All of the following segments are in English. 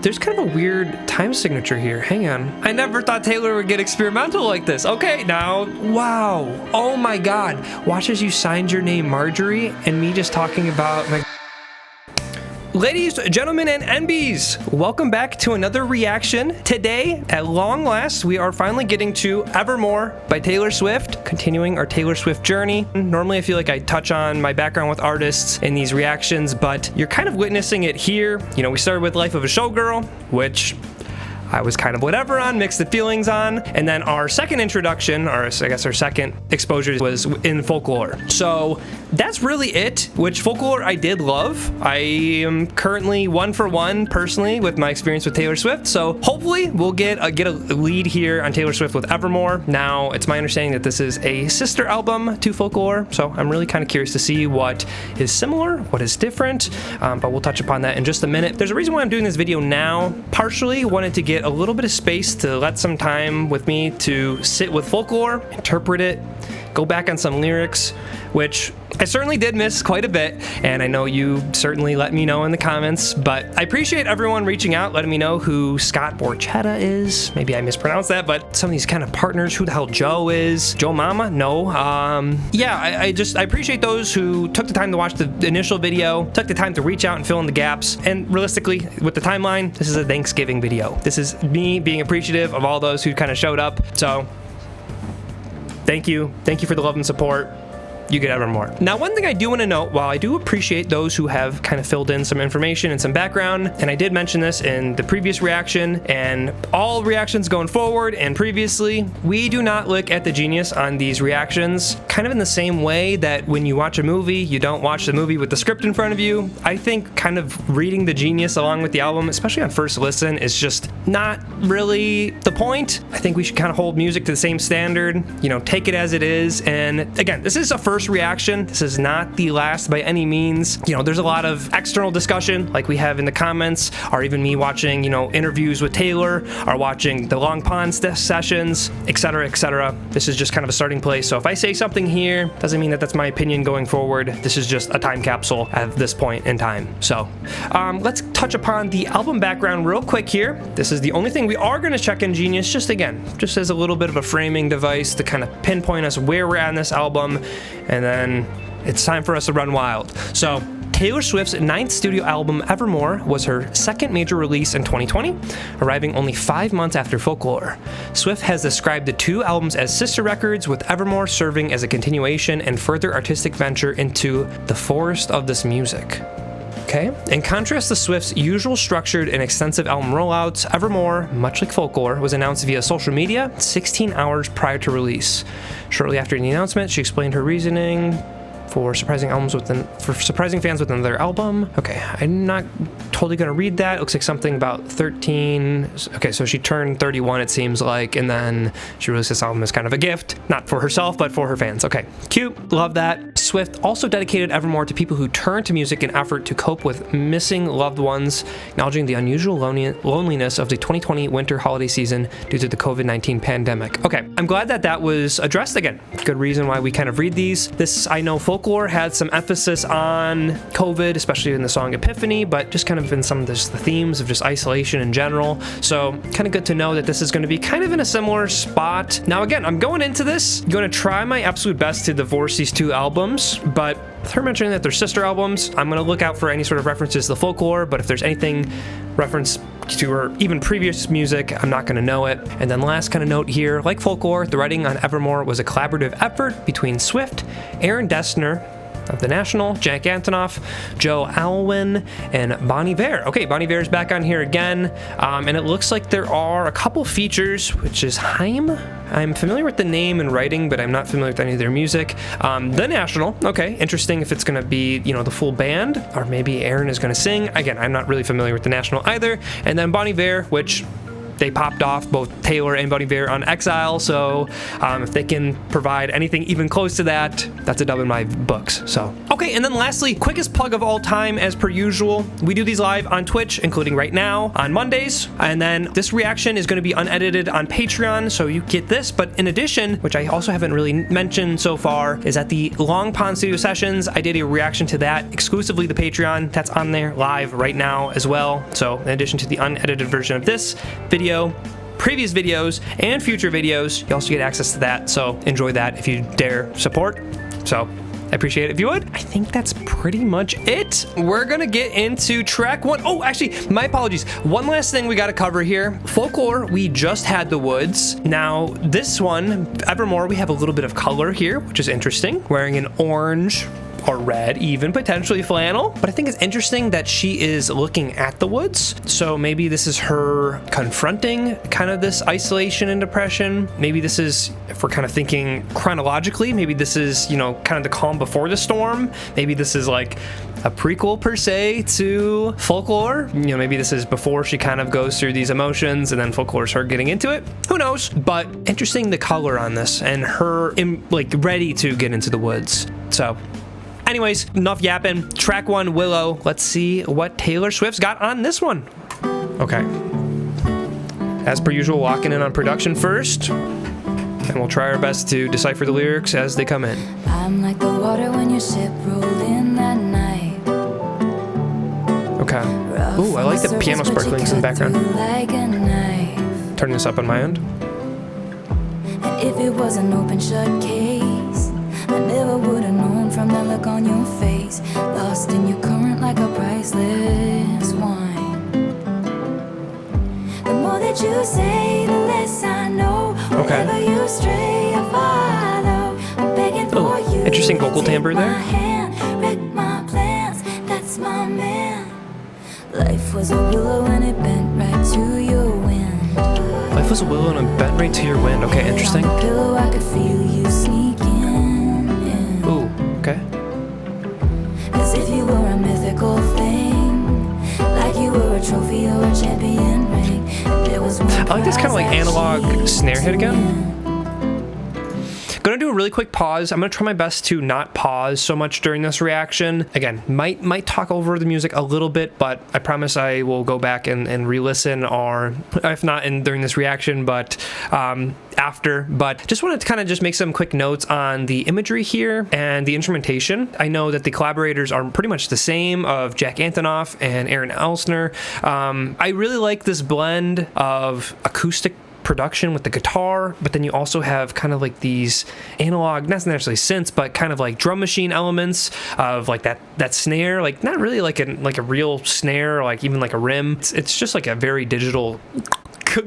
there's kind of a weird time signature here. Hang on. I never thought Taylor would get experimental like this. Okay, now, wow. Oh my God. Watch as you signed your name Marjorie and me just talking about my... Ladies, gentlemen, and NBs, welcome back to another reaction. Today, at long last, we are finally getting to Evermore by Taylor Swift, continuing our Taylor Swift journey. Normally, I feel like I touch on my background with artists in these reactions, but you're kind of witnessing it here. You know, we started with Life of a Showgirl, which I was kind of whatever on, mixed the feelings on. And then our second introduction, or I guess our second exposure, was in Folklore. So that's really it, which Folklore I did love. I am currently 1 for 1 personally with my experience with Taylor Swift. So hopefully we'll get a lead here on Taylor Swift with Evermore. Now, it's my understanding that this is a sister album to Folklore. So I'm really kind of curious to see what is similar, what is different, but we'll touch upon that in just a minute. There's a reason why I'm doing this video now. Partially wanted to get a little bit of space to let some time with me to sit with Folklore, interpret it, go back on some lyrics, which I certainly did miss quite a bit, and I know you certainly let me know in the comments, but I appreciate everyone reaching out, letting me know who Scott Borchetta is. Maybe I mispronounced that, but some of these kind of partners, who the hell Joe is. Joe Mama? No. Yeah, I appreciate those who took the time to watch the initial video, took the time to reach out and fill in the gaps, and realistically, with the timeline, this is a Thanksgiving video. This is me being appreciative of all those who kind of showed up, so thank you. Thank you for the love and support. You get Evermore. Now, one thing I do want to note, while I do appreciate those who have kind of filled in some information and some background, and I did mention this in the previous reaction and all reactions going forward and previously, we do not look at the genius on these reactions kind of in the same way that when you watch a movie, you don't watch the movie with the script in front of you. I think kind of reading the genius along with the album, especially on first listen, is just not really the point. I think we should kind of hold music to the same standard, you know, take it as it is. And again, this is a first reaction. This is not the last by any means. You know, there's a lot of external discussion like we have in the comments, or even me watching, you know, interviews with Taylor, or watching the Long Pond sessions, etc., etc. This is just kind of a starting place. So if I say something here, doesn't mean that that's my opinion going forward. This is just a time capsule at this point in time. So let's touch upon the album background real quick here. This is the only thing we are going to check in Genius, just as a little bit of a framing device to kind of pinpoint us where we're at in this album, and then it's time for us to run wild. So Taylor Swift's 9th studio album, Evermore, was her second major release in 2020, arriving only 5 months after Folklore. Swift has described the two albums as sister records, with Evermore serving as a continuation and further artistic venture into the forest of this music. Okay. In contrast to Swift's usual structured and extensive album rollouts, Evermore, much like Folklore, was announced via social media 16 hours prior to release. Shortly after the announcement, she explained her reasoning for surprising fans with another album. Okay, I'm not totally gonna read that. It looks like something about 13. Okay, so she turned 31, it seems like, and then she released this album as kind of a gift, not for herself, but for her fans. Okay, cute, love that. Swift also dedicated Evermore to people who turn to music in effort to cope with missing loved ones, acknowledging the unusual loneliness of the 2020 winter holiday season due to the COVID-19 pandemic. Okay, I'm glad that that was addressed again. Good reason why we kind of read these. This, I know Folklore had some emphasis on COVID, especially in the song Epiphany, but just kind of in some of the themes of just isolation in general. So kind of good to know that this is going to be kind of in a similar spot. Now, again, I'm going into this, going to try my absolute best to divorce these two albums, but with her mentioning that they're sister albums, I'm going to look out for any sort of references to Folklore, but if there's anything reference to her even previous music, I'm not going to know it. And then last kind of note here, like Folklore, the writing on Evermore was a collaborative effort between Swift, Aaron Dessner of The National, Jack Antonoff, Joe Alwyn, and Bon Iver. Okay, Bon Iver is back on here again, and it looks like there are a couple features, which is HAIM. I'm familiar with the name and writing, but I'm not familiar with any of their music. The National, okay, interesting if it's going to be, you know, the full band, or maybe Aaron is going to sing. Again, I'm not really familiar with The National either. And then Bon Iver, which they popped off, both Taylor and Bon Iver, on Exile, so if they can provide anything even close to that, that's a dub in my books. So, Okay, and then lastly, quickest plug of all time as per usual. We do these live on Twitch, including right now on Mondays. And then this reaction is going to be unedited on Patreon, so you get this. But in addition, which I also haven't really mentioned so far, is at the Long Pond Studio Sessions, I did a reaction to that exclusively the Patreon. That's on there live right now as well. So in addition to the unedited version of this video, previous videos and future videos, you also get access to that. So enjoy that if you dare support. So I appreciate it if you would. I think that's pretty much it. We're gonna get into track 1. Oh, actually, my apologies. One last thing we gotta cover here. Folklore, we just had the woods. Now, this one, Evermore, we have a little bit of color here, which is interesting. Wearing an orange or red, even potentially flannel. But I think it's interesting that she is looking at the woods. So maybe this is her confronting kind of this isolation and depression. Maybe this is, if we're kind of thinking chronologically, maybe this is, you know, kind of the calm before the storm. Maybe this is like a prequel per se to Folklore. You know, maybe this is before she kind of goes through these emotions and then Folklore's her getting into it. Who knows? But interesting the color on this and her like ready to get into the woods. So anyways, enough yapping. Track 1, Willow. Let's see what Taylor Swift's got on this one. Okay. As per usual, walking in on production first. And we'll try our best to decipher the lyrics as they come in. I'm like the water when your ship rolled in that night. Okay. Ooh, I like the piano sparklings in the background. Like a knife. Turn this up on my end. And if it was an open shut case, I never would have known from the look on your face. Lost in your current like a priceless wine. The more that you say, the less I know. Wherever you stray, I follow. I'm begging for you. Interesting vocal timbre there. My hand, wreck my plans, that's my man. Life was a willow and it bent right to your wind. Life was a willow and it bent right to your wind. Okay, interesting. On the pillow, I could feel you sneaking. Ooh, okay. As if you were a mythical thing, like you were a trophy or a champion ring. There was one I like this kind of like analog snare hit again. Gonna do a really quick pause. I'm gonna try my best to not pause so much during this reaction. Again, might talk over the music a little bit, but I promise I will go back and re-listen, or if not during this reaction, but after. But just wanted to kind of just make some quick notes on the imagery here and the instrumentation. I know that the collaborators are pretty much the same of Jack Antonoff and Aaron Elsner. I really like this blend of acoustic production with the guitar, but then you also have kind of like these analog, not necessarily synths, but kind of like drum machine elements of like that snare, like not really like a real snare, or like even like a rim. It's just like a very digital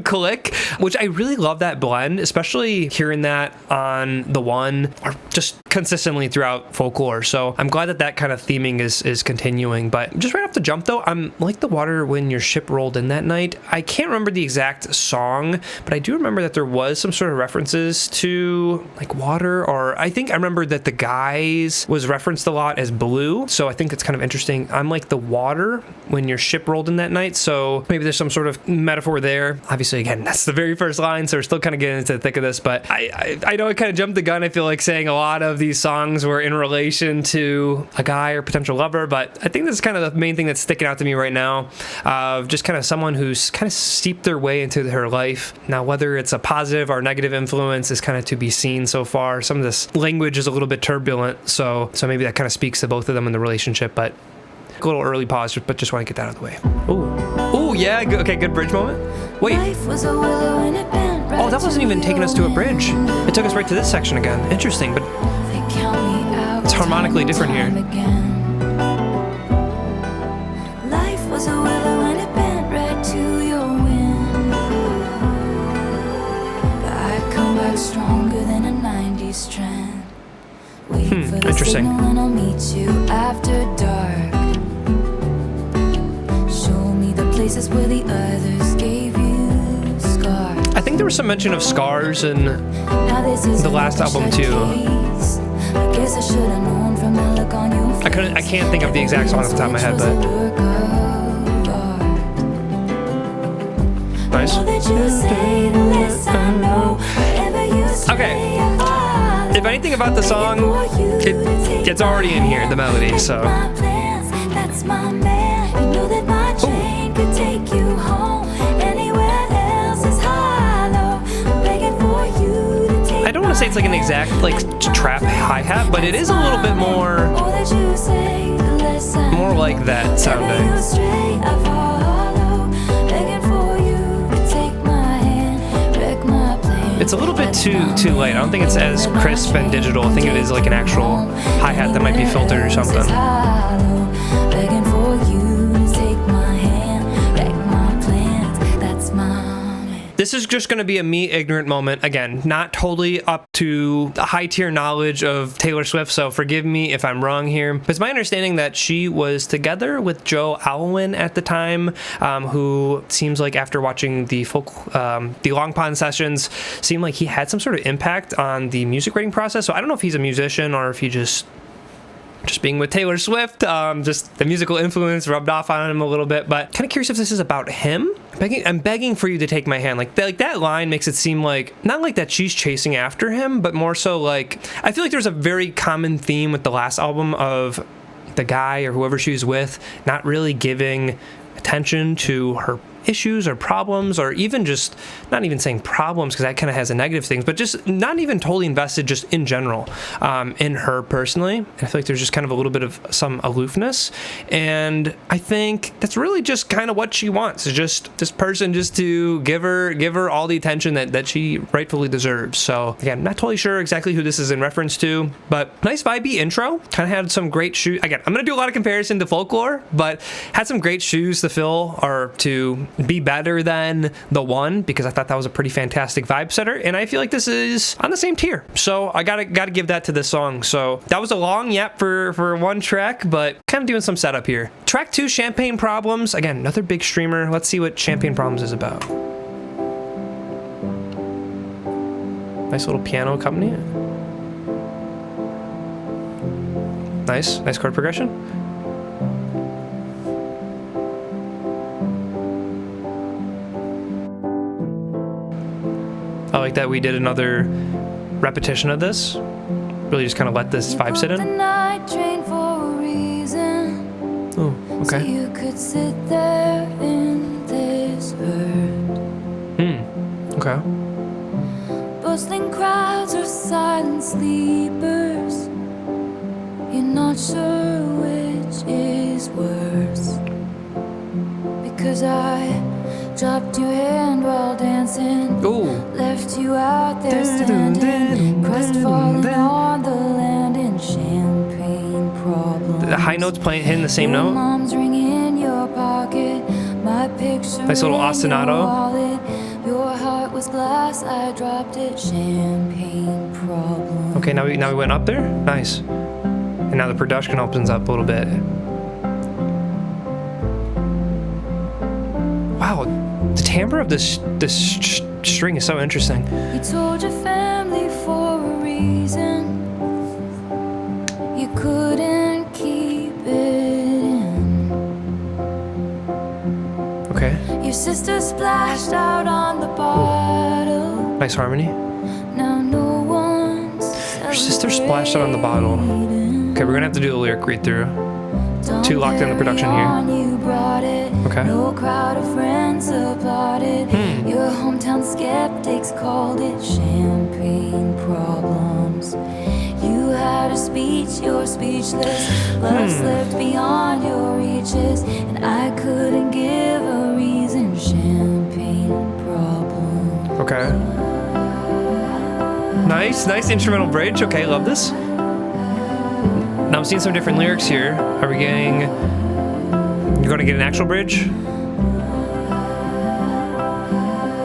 click, which I really love that blend, especially hearing that on the one or just consistently throughout Folklore. So I'm glad that kind of theming is continuing. But just right off the jump though, I'm like the water when your ship rolled in that night. I can't remember the exact song, but I do remember that there was some sort of references to like water, or I think I remember that the guys was referenced a lot as blue. So I think it's kind of interesting. I'm like the water when your ship rolled in that night. So maybe there's some sort of metaphor there. Obviously, again, that's the very first line, so we're still kind of getting into the thick of this, but I know I kind of jumped the gun. I feel like saying a lot of these songs were in relation to a guy or potential lover, but I think this is kind of the main thing that's sticking out to me right now, of just kind of someone who's kind of steeped their way into her life. Now, whether it's a positive or negative influence is kind of to be seen so far. Some of this language is a little bit turbulent, so maybe that kind of speaks to both of them in the relationship, but a little early pause, but just want to get that out of the way. Ooh, yeah, okay, good bridge moment. Wait. Oh, that wasn't even taking us to a bridge. It took us right to this section again. Interesting, but it's harmonically different here. Life was a willow and it bent right to your wind. But I come back stronger than a 90s strand. Wait for the interesting. signal and I'll meet you after dark. Show me the places where the others gave you scars. I think there was some mention of scars in the last album too. I guess I should have known from the look on your face. I can't think of the exact song off the top of my head, but nice. Okay. if anything about the song, it's already in here, the melody, so. That's my man. You know that my chain could take you home. Anywhere else is hollow. I'm begging for you to take. I don't want to say it's like an exact like trap hi-hat, but it is a little bit more like that sounding. It's a little bit too light. I don't think it's as crisp and digital. I think it is like an actual hi-hat that might be filtered or something. This is just going to be a me ignorant moment. Again, not totally up to the high tier knowledge of Taylor Swift, so forgive me if I'm wrong here. But it's my understanding that she was together with Joe Alwyn at the time, who seems like after watching the Long Pond sessions, seemed like he had some sort of impact on the music writing process. So I don't know if he's a musician or if he just being with Taylor Swift, just the musical influence rubbed off on him a little bit, but kind of curious if this is about him. I'm begging for you to take my hand. Like that line makes it seem like, not like that she's chasing after him, but more so like, I feel like there's a very common theme with the last album of the guy or whoever she was with not really giving attention to her issues or problems, or even just not even saying problems because that kind of has a negative things, but just not even totally invested just in general in her personally. And I feel like there's just kind of a little bit of some aloofness, and I think that's really just kind of what she wants, is just this person just to give her all the attention that she rightfully deserves. So again, not totally sure exactly who this is in reference to, but nice vibey intro. Kind of had some great shoes. Again, I'm gonna do a lot of comparison to Folklore, but had some great shoes to fill or to be better than the one, because I thought that was a pretty fantastic vibe setter, and I feel like this is on the same tier, so I gotta give that to this song. So that was a long yap for one track, but kind of doing some setup here. Track 2, Champagne Problems. Again, another big streamer. Let's see what Champagne Problems is about. Nice little piano accompaniment. Nice chord progression. I like that we did another repetition of this. Really just kind of let this vibe sit in. Oh, okay. So you could sit there in this hurt. Okay. Bustling crowds or silent sleepers. You're not sure which is worse. Because I dropped your hand while dancing. Ooh. Left you out there standing, crestfallen on the land in champagne problems. The high notes playing, hitting the same note. Mom's ring in your pocket, my picture nice little ostinato. Your heart was glass, I dropped it. Champagne problems. Okay, now we went up there. Nice. And now the production opens up a little bit. Wow. The timbre of this string is so interesting. You told your family for a reason. You couldn't keep it in. Okay. Your sister splashed out on the bottle. Nice harmony. Now no one's your sister splashed out on the bottle. Okay, we're gonna have to do the lyric read through. Too locked in the production here. Okay. No crowd of friends applauded. Your hometown skeptics called it champagne problems. You had a speech, you're speechless. Love slipped beyond your reaches, and I couldn't give a reason. Champagne problems. Okay. Nice instrumental bridge. Okay, love this. Now I'm seeing some different lyrics here. Are we getting... You're going to get an actual bridge?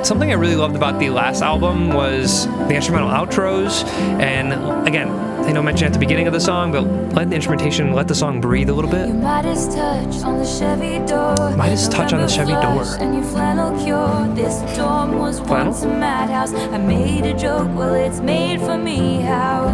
Something I really loved about the last album was the instrumental outros. And again, I know I mentioned at the beginning of the song, but let the instrumentation, let the song breathe a little bit. Your Midas touch on the Chevy door. Midas touch on the Chevy door. And your flannel cure. This dorm was once a madhouse. I made a joke, well it's made for me. How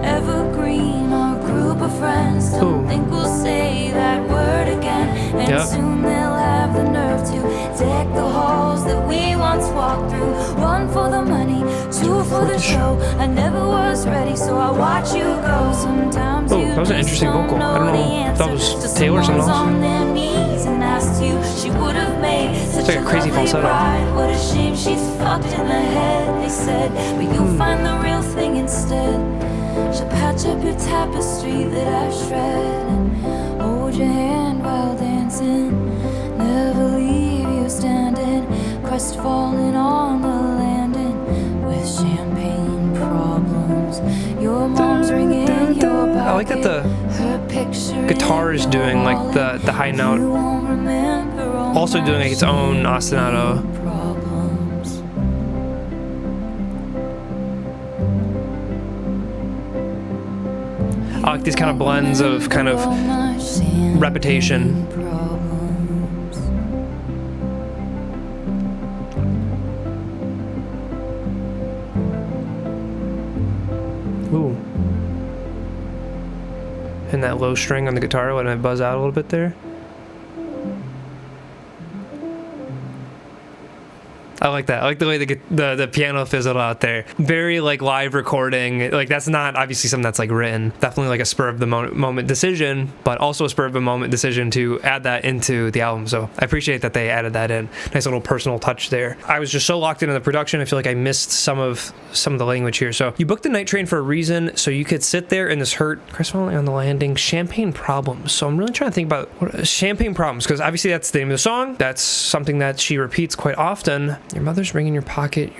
evergreen our group of friends. Don't think we'll say that word again. And soon they'll have the nerve to deck the halls that we once walked through. Run for the money, Two for the show. I never was ready, so I watch you go. Sometimes Oh, that was an interesting vocal. I don't know if that was Taylor or someone else. On their knees and asked you, she would have made such like a crazy falsetto. bride. What a shame she's fucked in the head, they said. But you'll find the real thing instead. She'll patch up your tapestry that I shred and hold your hand while dancing. Never leave you standing, crestfallen on the landing with champagne problems. Your mom's ringing your pocket. I like that the guitar is doing like the high note, also doing like its own ostinato. I like these kind of blends of kind of repetition. Ooh. And that low string on the guitar, letting it buzz out a little bit there. I like that. I like the way the piano fizzled out there. Very like live recording. Like that's not obviously something that's like written. Definitely like a spur of the moment decision, but also a spur of the moment decision to add that into the album. So I appreciate that they added that in. Nice little personal touch there. I was just so locked into the production. I feel like I missed some of the language here. So you booked the night train for a reason, so you could sit there in this hurt, crestfallen on the landing, champagne problems. So I'm really trying to think about champagne problems, because obviously that's the name of the song. That's something that she repeats quite often. Your mother's ring in your pocket,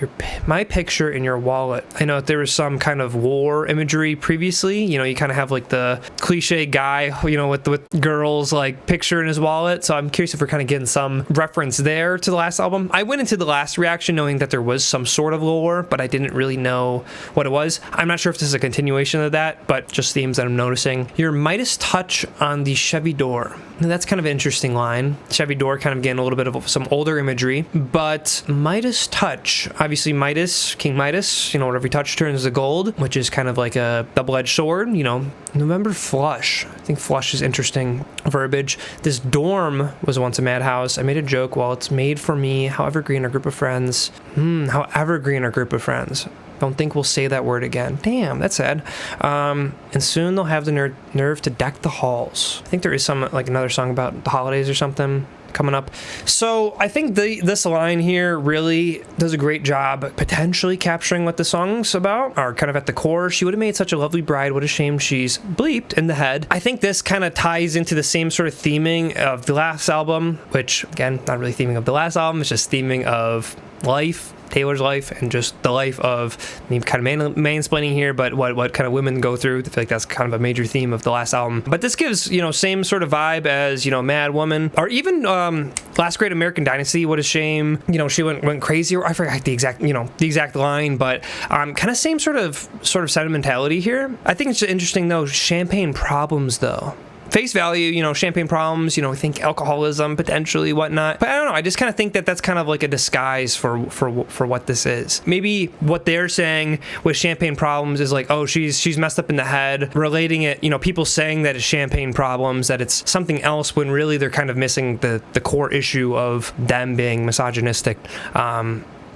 my picture in your wallet. I know there was some kind of war imagery previously. You know, you kind of have like the cliche guy, you know, with girls like picture in his wallet. So I'm curious if we're kind of getting some reference there to the last album. I went into the last reaction knowing that there was some sort of lore, but I didn't really know what it was. I'm not sure if this is a continuation of that, but just themes that I'm noticing. Your Midas touch on the Chevy door. Now, that's kind of an interesting line. Chevy door kind of getting a little bit of some older imagery, but Midas touch, obviously Midas, King Midas, you know, whatever he touched turns to gold, which is kind of like a double-edged sword, you know. November flush. I think flush is interesting verbiage. This dorm was once a madhouse. I made a joke, well, it's made for me. How evergreen our group of friends. How evergreen our group of friends. Don't think we'll say that word again. Damn, that's sad. And soon they'll have the nerve to deck the halls. I think there is some, like another song about the holidays or something coming up. So I think this line here really does a great job potentially capturing what the song's about, or kind of at the core. She would have made such a lovely bride. What a shame she's bleeped in the head. I think this kind of ties into the same sort of theming of the last album, which again, not really theming of the last album. It's just theming of life, Taylor's life, and just the life of, I mean, kind of mansplaining here, but what kind of women go through. I feel like that's kind of a major theme of the last album. But this gives, you know, same sort of vibe as, you know, Mad Woman, or even Last Great American Dynasty. What a shame, you know, she went crazy. I forgot the exact line, but kind of same sort of sentimentality here. I think it's interesting though. Champagne problems though. Face value, you know, champagne problems, you know, think alcoholism potentially, whatnot. But I don't know. I just kind of think that that's kind of like a disguise for what this is. Maybe what they're saying with champagne problems is like, oh, she's messed up in the head, relating it, you know, people saying that it's champagne problems, that it's something else, when really they're kind of missing the core issue of them being misogynistic,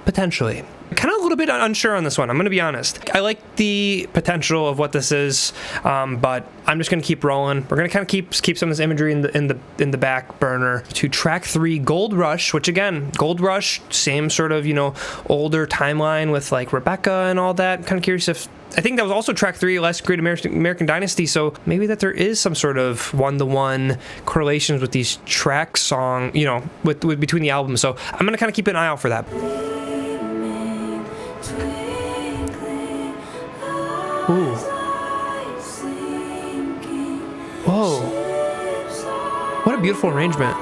potentially. Kind of a little bit unsure on this one, I'm going to be honest. I like the potential of what this is, but I'm just going to keep rolling. We're going to kind of keep some of this imagery in the back burner to track 3, Gold Rush, which again, Gold Rush, same sort of, you know, older timeline with like Rebecca and all that. Kind of curious if, I think that was also track 3, Last Great American Dynasty, so maybe that there is some sort of one-to-one correlations with these track song, you know, with between the albums. So I'm going to kind of keep an eye out for that. Ooh. Whoa. What a beautiful arrangement.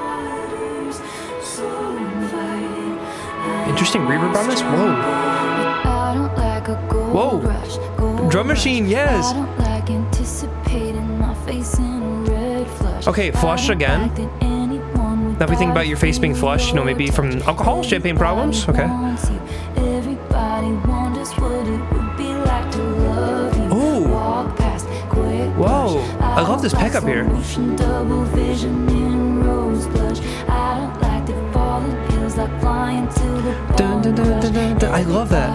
Interesting reverb on this. Whoa. Whoa. Drum machine, yes. Okay, flush again. Now if we think about your face being flushed, you know, maybe from alcohol, champagne problems. Okay. Whoa, I love this pickup here. Dun, dun, dun, dun, dun, dun. I love that.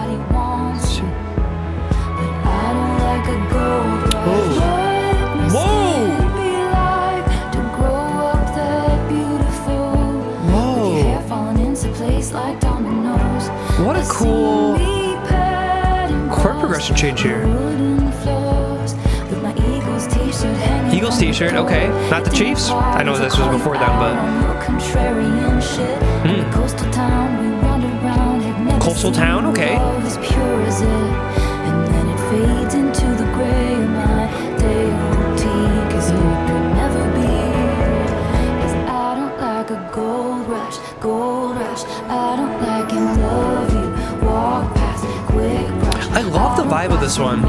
What a cool chord progression change here. Eagles t-shirt, okay. Not the Chiefs. I know this was before them, but Coastal Town, okay. And then it fades into the gray of my day-old cause it could never be. Cause I don't like a gold rush. I don't like and love you. Walk past, quick rush. I love the vibe of this one.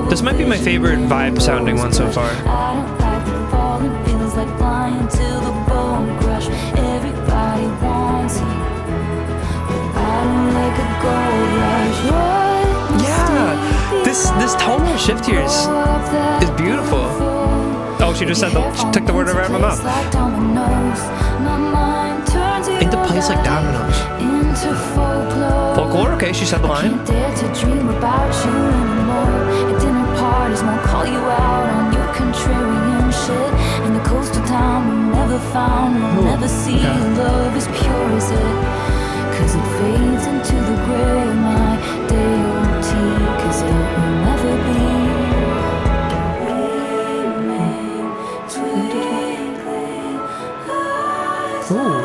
This might be my favorite vibe sounding one so far. I don't like the falling feelings like flying till the bone crush. Everybody wants you. I don't like a gold rush. Yeah, this tonal shift here is beautiful. Oh, she just said she took the word right out of my mouth. Into place like dominoes. Folklore, okay, she said the line. Dare to dream about you anymore. At dinner parties won't call you out on your contrarian shit. In the coastal town we never found, we'll never see. Love as pure as it. Cause it fades into the gray of my day-old tea. Cause it will never be. Ooh.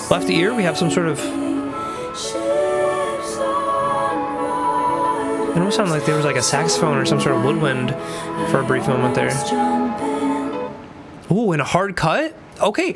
Left ear, we have some sort of... It almost sounded like there was like a saxophone or some sort of woodwind for a brief moment there. Ooh, and a hard cut? Okay,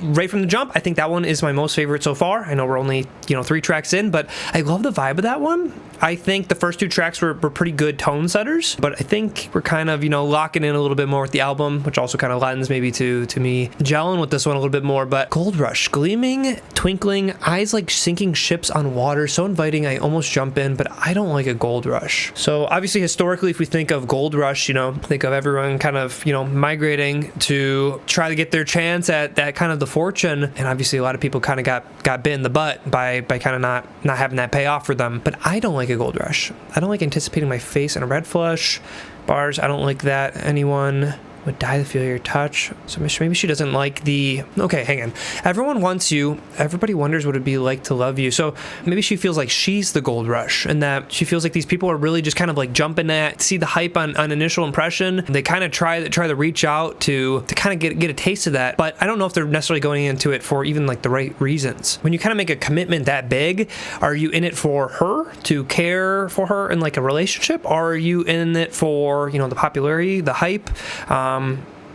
right from the jump, I think that one is my most favorite so far. I know we're only, 3 tracks in, but I love the vibe of that one. I think the first 2 tracks were pretty good tone setters, but I think we're kind of, locking in a little bit more with the album, which also kind of lends maybe to me gelling with this one a little bit more. But Gold Rush, gleaming, twinkling, eyes like sinking ships on water, so inviting I almost jump in, but I don't like a gold rush. So obviously historically, if we think of gold rush, think of everyone kind of, migrating to try to get their chance at that kind of the fortune, and obviously a lot of people kind of got bit in the butt by kind of not having that pay off for them. But I don't like a gold rush. I don't like anticipating my face in a red flush. Bars, I don't like that. Anyone would die to feel your touch. So maybe she doesn't like the... Okay, hang on. Everyone wants you. Everybody wonders what it'd be like to love you. So maybe she feels like she's the gold rush, and that she feels like these people are really just kind of like jumping at, see the hype on initial impression. They kind of try to reach out to kind of get a taste of that. But I don't know if they're necessarily going into it for even like the right reasons. When you kind of make a commitment that big, are you in it for her, to care for her in like a relationship? Or are you in it for, the popularity, the hype?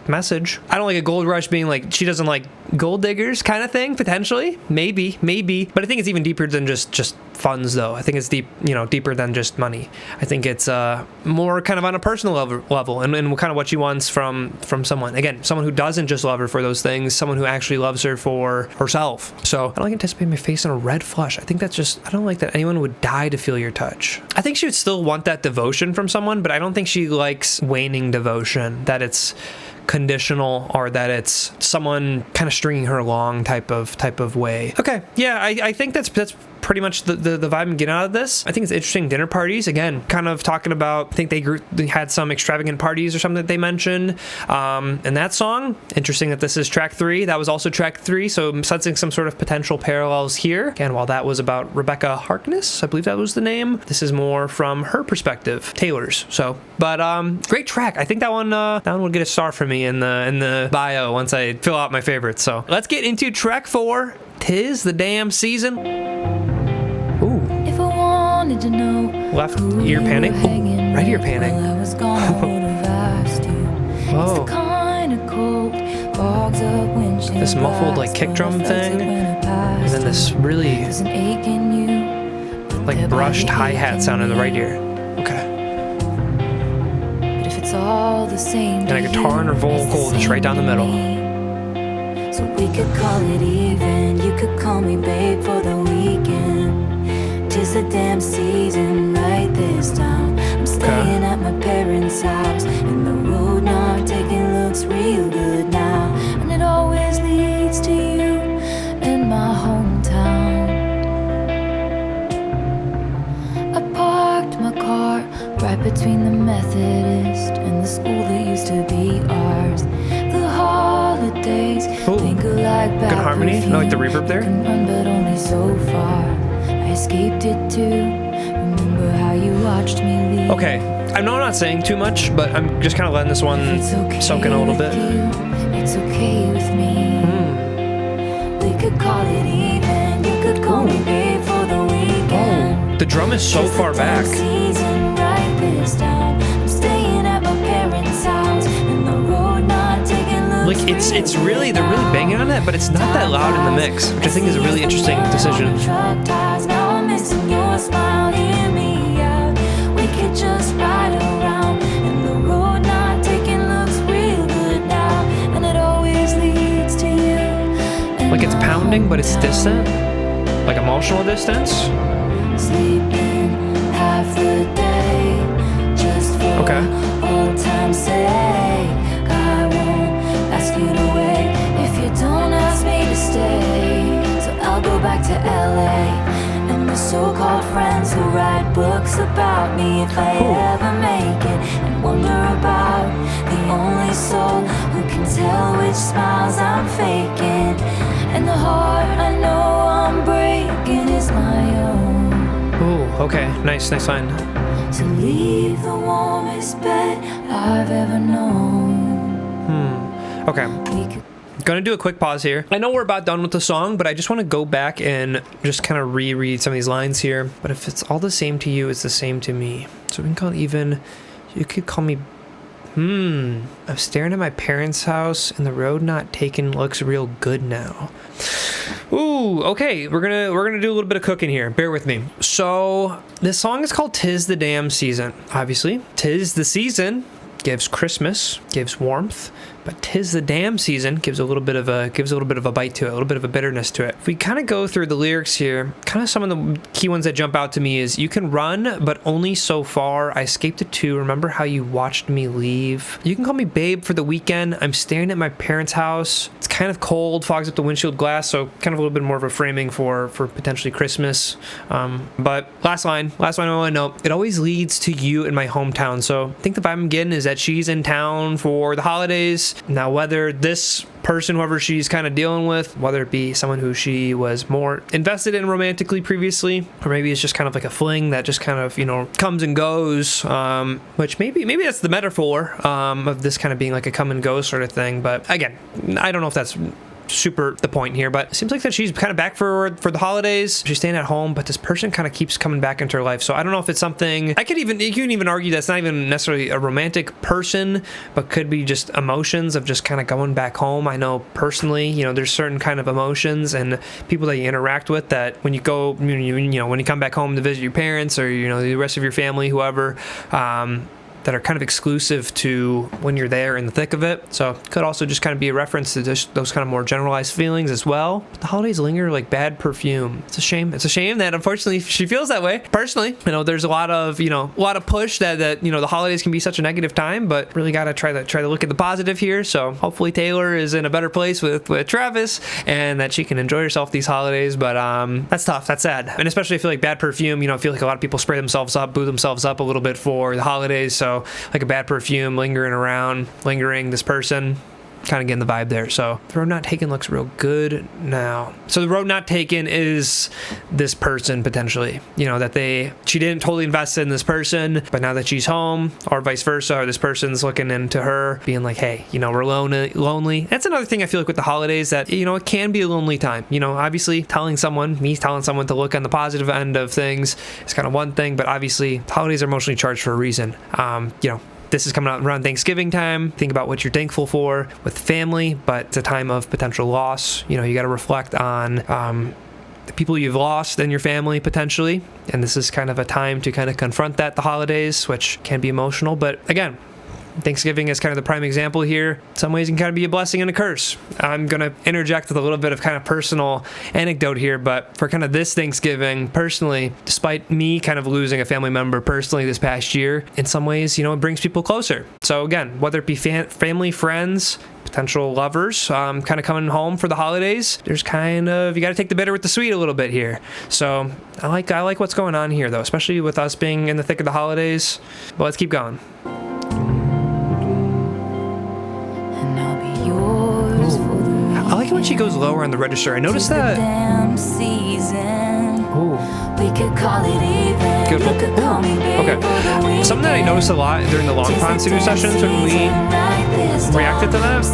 Message. I don't like a gold rush being like she doesn't like gold diggers kind of thing, potentially. Maybe. But I think it's even deeper than just funds, though. I think it's deeper than just money. I think it's more kind of on a personal level and kind of what she wants from someone. Again, someone who doesn't just love her for those things, someone who actually loves her for herself. So I don't like anticipating my face in a red flush. I think that's just, I don't like that anyone would die to feel your touch. I think she would still want that devotion from someone, but I don't think she likes waning devotion, that it's conditional or that it's someone kind of stringing her along type of way. Okay, yeah, I think that's pretty much the vibe I'm getting out of this. I think it's interesting. Dinner parties, again, kind of talking about, I think they had some extravagant parties or something that they mentioned in that song. Interesting that this is track 3. That was also track 3, so I'm sensing some sort of potential parallels here. Again, while that was about Rebecca Harkness, I believe that was the name, this is more from her perspective, Taylor's. So, but great track. I think that one will get a star for me in the bio once I fill out my favorites. So let's get into track 4. 'Tis the damn season. Ooh. If I wanted to know left ear panning. Ooh, right ear panning. Whoa. This muffled like kick drum thing, and then this really like brushed hi-hat sound in the right ear. Okay. And a guitar and a vocal just right down the middle. So we could call it even. You could call me babe for the weekend. 'Tis the damn season right this time. I'm staying at my parents' house, and the road not taking looks real good now. And it always leads to you in my hometown. I parked my car right between the Methodist and the school that used to be ours. The holidays linger like good harmony. I like the reverb there. Run, but only so far. I escaped it too. Remember how you watched me leave. Okay, I know I'm not saying too much, but I'm just kind of letting this one It's okay soak in a little with bit. you, it's okay with me. We could call it even. You could call me babe for the weekend. Oh, the drum is so far back. Season right this time. I'm staying at my parents' house, and the road not taking looks Like they're really banging on it, but it's not that loud in the mix, which I think is a really interesting decision. Now I'm missing your smile, hear me out. We could just ride around, and the road not taking looks real good now, and it always leads to you. Like it's pounding, but it's distant, like emotional distance. Sleeping half the day, just for Okay. old time's sake. I won't ask you to wait if you don't ask me to stay. So I'll go back to LA and the so-called friends who write books about me if I ever make it, and wonder about the only soul who can tell which smiles I'm faking, and the heart I know I'm breaking is my own. Ooh, okay, nice line. To leave the warmest bed I've ever known. Okay, We could gonna do a quick pause here. I know we're about done with the song, but I just want to go back and just kind of reread some of these lines here. But if it's all the same to you, it's the same to me. So we can call it even. You could call me. I'm staring at my parents' house, and the road not taken looks real good now. Ooh, okay, we're gonna do a little bit of cooking here. Bear with me. So this song is called "'Tis the Damn Season." Obviously, 'tis the season gives Christmas, gives warmth, but 'tis the damn season gives a little bit of a bite to it, a little bit of a bitterness to it. If we kind of go through the lyrics here, kind of some of the key ones that jump out to me is you can run, but only so far. I escaped it too. Remember how you watched me leave. You can call me babe for the weekend. I'm staring at my parents' house. It's kind of cold, fogs up the windshield glass, so kind of a little bit more of a framing for potentially Christmas. But last line I want to note, it always leads to you in my hometown. So I think the vibe I'm getting is that she's in town for the holidays. Now, whether this person, whoever she's kind of dealing with, whether it be someone who she was more invested in romantically previously, or maybe it's just kind of like a fling that just kind of, comes and goes, which maybe that's the metaphor of this kind of being like a come and go sort of thing. But again, I don't know if that's super the point here, but it seems like that she's kind of back for the holidays. She's staying at home, but this person kind of keeps coming back into her life. So I don't know if it's something you can even argue that's not even necessarily a romantic person, but could be just emotions of just kind of going back home. I know personally, there's certain kind of emotions and people that you interact with that when you go, when you come back home to visit your parents or the rest of your family, whoever, that are kind of exclusive to when you're there in the thick of it. So it could also just kind of be a reference to just those kind of more generalized feelings as well. But the holidays linger like bad perfume. It's a shame. It's a shame that unfortunately she feels that way. Personally, there's a lot of push that the holidays can be such a negative time, but really got to try to look at the positive here. So hopefully Taylor is in a better place with Travis and that she can enjoy herself these holidays. But that's tough. That's sad. And especially I feel like bad perfume, I feel like a lot of people spray themselves up, boo themselves up a little bit for the holidays. So like a bad perfume lingering this person, kind of getting the vibe there. So the road not taken looks real good now. So the road not taken is this person potentially, that she didn't totally invest in this person, but now that she's home or vice versa, or this person's looking into her being like, hey, we're lonely. That's another thing I feel like with the holidays that, it can be a lonely time. Obviously telling someone to look on the positive end of things is kind of one thing, but obviously holidays are emotionally charged for a reason. This is coming out around Thanksgiving time. Think about what you're thankful for with family, but it's a time of potential loss. You got to reflect on the people you've lost in your family potentially. And this is kind of a time to kind of confront that, the holidays, which can be emotional. But again, Thanksgiving is kind of the prime example here. In some ways, it can kind of be a blessing and a curse. I'm going to interject with a little bit of kind of personal anecdote here, but for kind of this Thanksgiving, personally, despite me kind of losing a family member personally this past year, in some ways, it brings people closer. So again, whether it be family, friends, potential lovers, kind of coming home for the holidays, there's kind of, you got to take the bitter with the sweet a little bit here. So I like what's going on here though, especially with us being in the thick of the holidays. But let's keep going. I like it when she goes lower on the register. I noticed that. Damn season. Ooh. We could call it even. Good. You could call me babe. Okay. Something that I noticed a lot during the long pond studio sessions when we reacted to that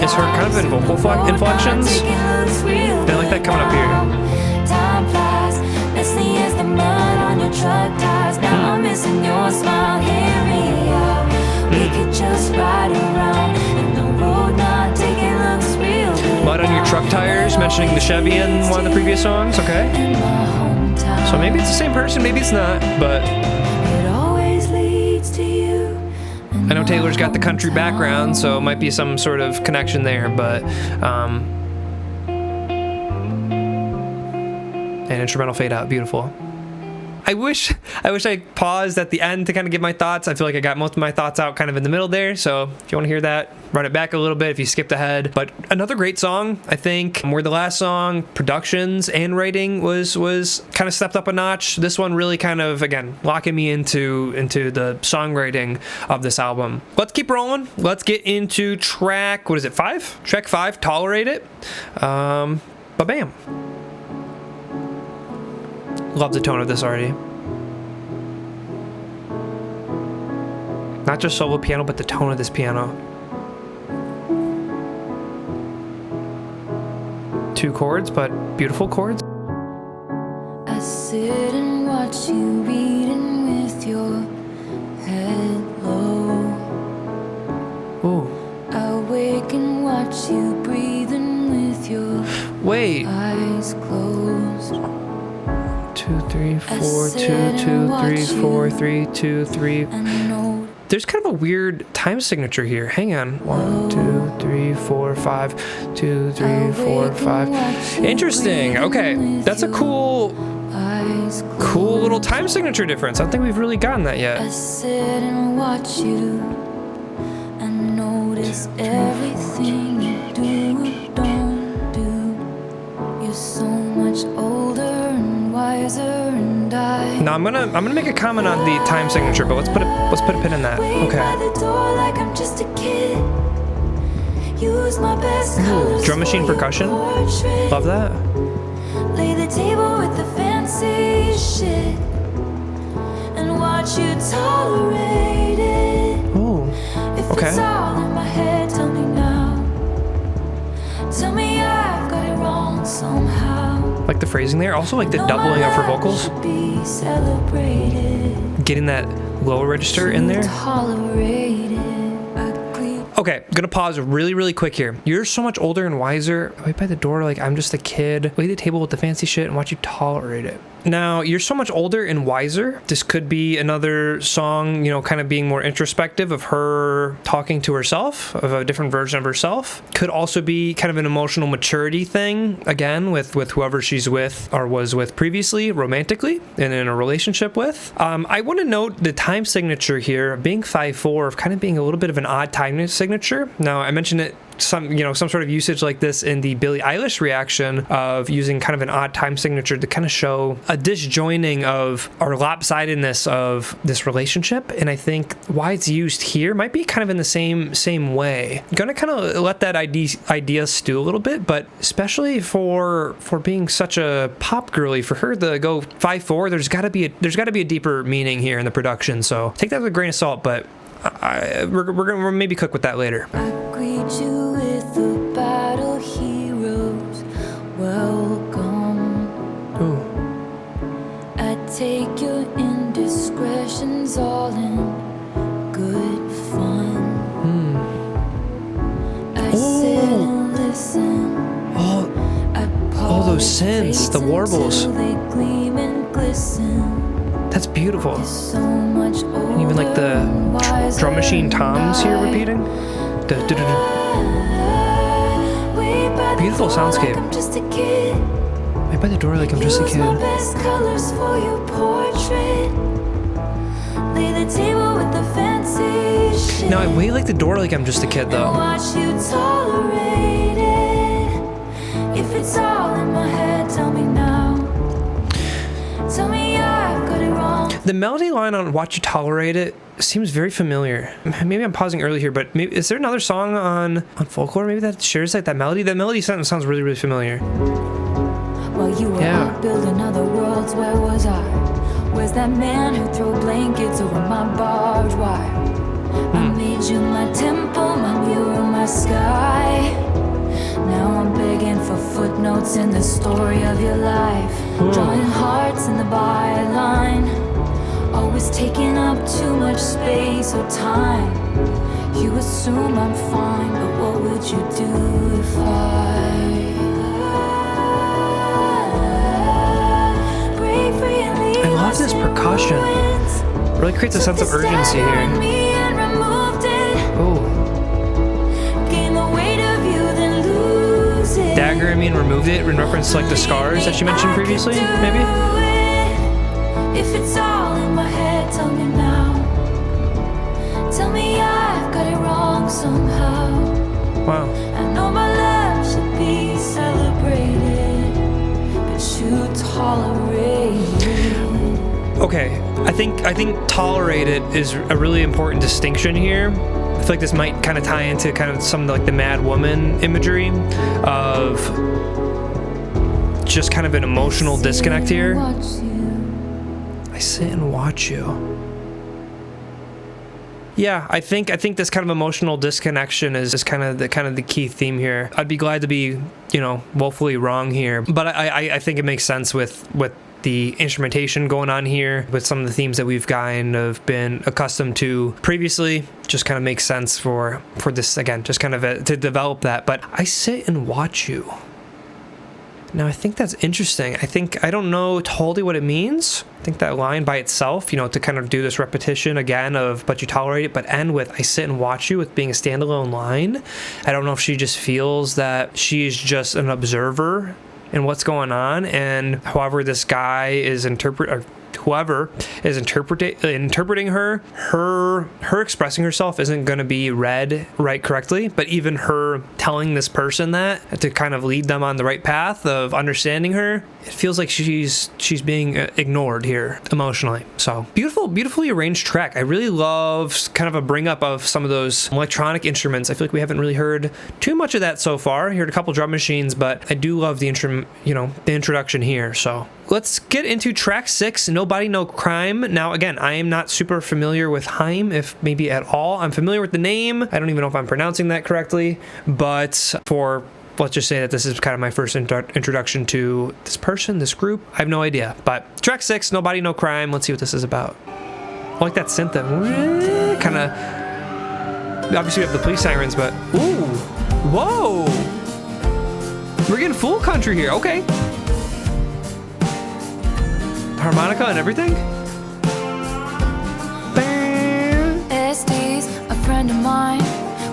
is her kind of in vocal inflections. And I like that coming up here. Time flies, messy as the mud on your truck tires. Now I'm missing your smile. Hear me out. We could just ride around and the road not taking looks real good. Mud on your truck tires, mentioning the Chevy in one of the previous songs. Okay. In my hometown. So maybe it's the same person, maybe it's not, but It always leads to you. I know Taylor's got the country background, so it might be some sort of connection there, but an instrumental fade out, beautiful. I wish I paused at the end to kind of give my thoughts. I feel like I got most of my thoughts out kind of in the middle there. So if you want to hear that, run it back a little bit if you skipped ahead. But another great song, I think, where the last song, productions and writing was kind of stepped up a notch. This one really kind of, again, locking me into the songwriting of this album. Let's keep rolling. Let's get into track, what is it, 5? Track 5, Tolerate It. Ba-bam. Love the tone of this already. Not just solo piano, but the tone of this piano. 2 chords, but beautiful chords. I sit and watch you reading with your head low. Ooh. I wake and watch you breathing with your Wait. eyes closed. 2, 3, 4, 2, 2, 3, 4, 3, 2, 3. And know There's kind of a weird time signature here. Hang on. 1, 2, 3, 4, 5. 2, 3, 4, 5. Interesting. Okay. That's a cool eyes closed. cool little time signature difference. I don't think we've really gotten that I yet. sit and watch you and notice everything you do or don't do. You're so much older and wiser, and I Now I'm gonna make a comment on the time signature, but let's put a pin in that. wait by Okay. the door like I'm just a kid. Use my best colors drum machine for your percussion. portrait. Love that. Lay the table with the fancy shit and watch you tolerate it. Ooh. If Okay. it's all in my head, tell me now. Tell me I've got it wrong somehow. Like the phrasing there. Also like the doubling of her vocals. Should be celebrated. Getting that lower register in there. Tolerated. Agreed. Okay, gonna pause really, really quick here. You're so much older and wiser. Wait by the door like I'm just a kid. Lay the table with the fancy shit and watch you tolerate it. Now, you're so much older and wiser. This could be another song, you know, kind of being more introspective of her talking to herself, of a different version of herself. Could also be kind of an emotional maturity thing, again, with whoever she's with or was with previously, romantically, and in a relationship with. I want to note the time signature here, being 5/4, of kind of being a little bit of an odd time signature. Now, I mentioned it some sort of usage like this in the Billie Eilish reaction of using kind of an odd time signature to kind of show a disjoining of or lopsidedness of this relationship. And I think why it's used here might be kind of in the same way. I'm gonna kind of let that idea stew a little bit, but especially for being such a pop girly, for her to go 5/4, there's got to be a deeper meaning here in the production. So take that with a grain of salt, but we're gonna maybe cook with that later. I greet you with the battle heroes. Welcome. Ooh. I take your indiscretions all in good fun. I sit and listen. All those synths, the warbles. They gleam and glisten. That's beautiful. So much And even like the drum machine toms here repeating. Beautiful soundscape. I'm just a kid. Right by the door like I'm just a Use my kid. best colors for your portrait. Lay the table with the fancy shit. Now I way like the door like I'm just a kid And though. watch you tolerate it. If it's all in my head, tell me now. Tell me I've got it wrong. The melody line on Watch You Tolerate It seems very familiar. Maybe I'm pausing early here, but maybe, is there another song on Folklore maybe that shares like that melody? That melody sounds really, really familiar. While You were out building other worlds, where was I? Where's that man who threw blankets over my barbed wire? I made you my temple, my mirror, my sky. Now I'm begging for footnotes in the story of your life. Drawing hearts in the byline. Always taking up too much space or time. You assume I'm fine, but what would you do if break free and leave? I love this percussion. Really creates a sense of urgency here. Oh. Dagger, I mean, removed it in reference to like the scars that she mentioned previously, maybe? If it's all in my head, tell me now. Tell me I've got it wrong somehow. Wow. I know my love should be celebrated, but you tolerate it. Okay, I think tolerate it is a really important distinction here. I feel like this might kind of tie into kind of some of like the Mad Woman imagery of just kind of an emotional disconnect here. I sit and watch you. Yeah, I think this kind of emotional disconnection is kind of the key theme here. I'd be glad to be, woefully wrong here, but I think it makes sense with the instrumentation going on here, with some of the themes that we've kind of been accustomed to previously. Just kind of makes sense for this, again, just kind of to develop that. But I sit and watch you. Now, I think that's interesting. I don't know totally what it means. I think that line by itself, to kind of do this repetition again of, but you tolerate it, but end with, I sit and watch you, with being a standalone line. I don't know if she just feels that she's just an observer in what's going on, and however this guy is whoever is interpreting her expressing herself isn't going to be read right correctly, but even her telling this person that to kind of lead them on the right path of understanding her, it feels like she's being ignored here emotionally. So beautifully arranged track. I really love kind of a bring up of some of those electronic instruments. I feel like we haven't really heard too much of that so far. I heard a couple drum machines, but I do love the introduction here. So let's get into track 6, Nobody No Crime. Now, again, I am not super familiar with HAIM, if maybe at all. I'm familiar with the name. I don't even know if I'm pronouncing that correctly, but let's just say that this is kind of my first introduction to this person, this group. I have no idea, but track 6, Nobody No Crime. Let's see what this is about. I like that synth that kind of, obviously we have the police sirens, but ooh, whoa, we're getting full country here. Okay. Harmonica and everything? Estes, a friend of mine.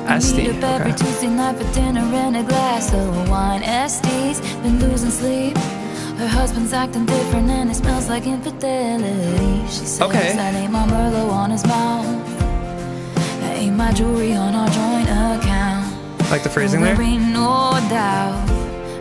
Estes, meet up every Tuesday night for dinner and a glass of wine. Estes been losing sleep. Her husband's acting different and it smells like infidelity. She says that ain't my Merlot on his mouth. That ain't my jewelry on our joint account. Like the phrasing there? There ain't no doubt.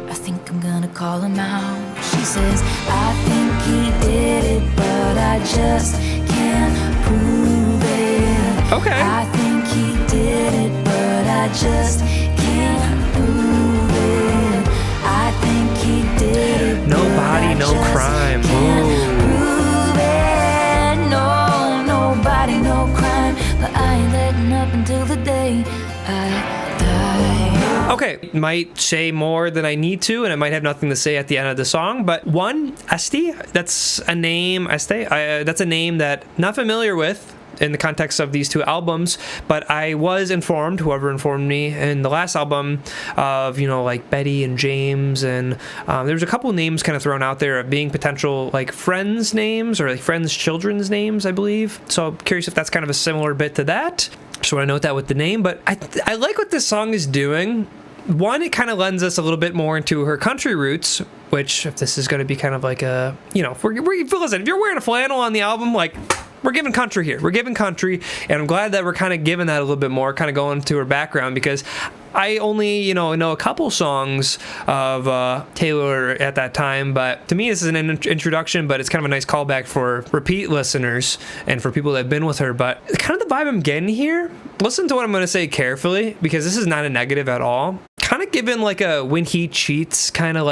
I think I'm gonna call him out. She says, I think he did it, but I just can't prove it. Okay. I think he did it, but I just can't prove it. I think he did it. Nobody, no crime. Can't prove it. No, nobody, no crime. But I ain't letting up until the day I die. Okay, might say more than I need to, and I might have nothing to say at the end of the song, but one, Este, that's a name, that's a name that I'm not familiar with in the context of these two albums, but I was informed, whoever informed me, in the last album of, like Betty and James, and there was a couple names kind of thrown out there of being potential, like, friends' names, or like friends' children's names, I believe. So I'm curious if that's kind of a similar bit to that. Just want to note that with the name, but I like what this song is doing. One, it kind of lends us a little bit more into her country roots, which, if this is going to be kind of like a, listen, if you're wearing a flannel on the album, like, we're giving country here. We're giving country, and I'm glad that we're kind of giving that a little bit more, kind of going to her background, because I only, know a couple songs of Taylor at that time, but to me this is an introduction, but it's kind of a nice callback for repeat listeners and for people that have been with her. But kind of the vibe I'm getting here, listen to what I'm going to say carefully, because this is not a negative at all. Kind of given like a When He Cheats kind of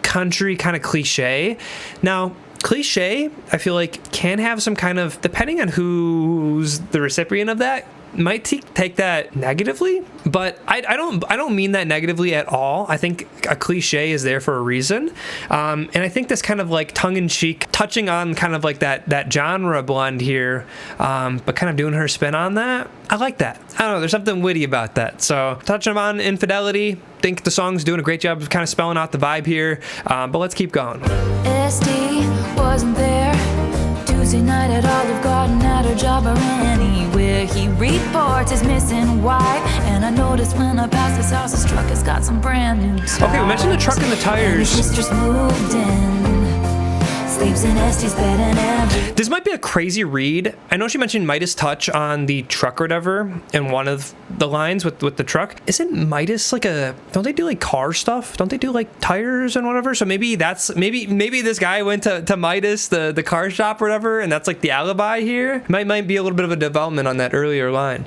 country kind of cliche. Now, cliche, I feel like can have some kind of, depending on who's the recipient of that, might take that negatively, but I don't mean that negatively at all. I think a cliche is there for a reason, and I think this kind of like tongue-in-cheek, touching on kind of like that genre blend here, but kind of doing her spin on that. I like that. I don't know. There's something witty about that. So touching on infidelity, think the song's doing a great job of kind of spelling out the vibe here. But let's keep going. SD wasn't there Tuesday night at Olive Garden, at her job or anywhere. He reports his missing wife, and I noticed when I passed his house, his truck has got some brand new tires. Okay, we mentioned the truck and the tires. His sister's moved in, sleeps in Este's bed and every. This might be a crazy read. I know she mentioned Midas touch on the truck or whatever in one of the lines with the truck. Isn't Midas like don't they do like car stuff? Don't they do like tires and whatever? So maybe maybe this guy went to Midas, the car shop or whatever, and that's like the alibi here. Might be a little bit of a development on that earlier line.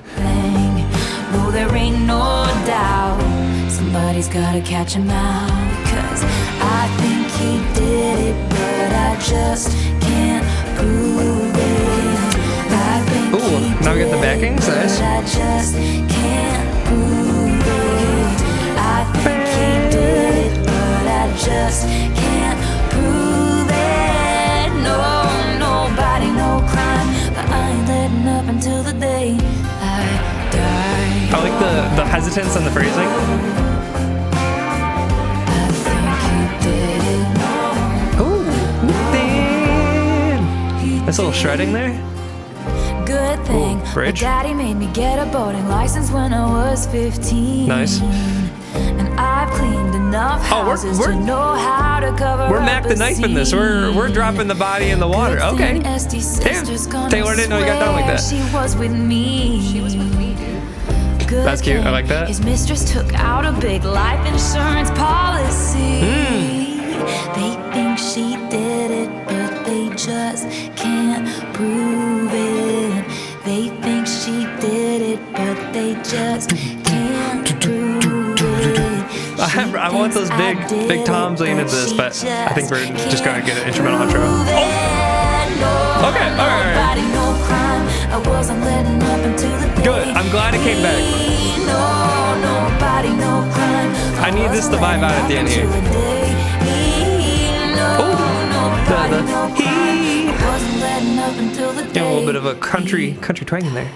No, there ain't no doubt somebody's gotta catch him out, 'cause I think he did it, but I just can't prove it. I think ooh, now we got the backings. Nice. I just can't prove it. I think he did it, but I just can't prove it. No, nobody, no crime, but I ain't letting up until the day I die. I like the hesitance and the phrasing. This little shredding there. Good thing my daddy made me get a boating license when I was 15. Nice. And I've cleaned enough houses to know how to cover. We're Mac the Knife in this. We're dropping the body in the water. Okay. Damn. Taylor didn't know you got done like that. She was with me. Good. That's cute. I like that. His mistress took out a big life insurance policy. They think she did it, but they just can't prove it. They think she did it, but they just can't prove it. I want those big toms leaning into this, but I think we're just gonna get an instrumental outro. Oh. Okay, all right. Good. I'm glad it came back. I need this to vibe out at the end here. Get a little bit of a country twang in there.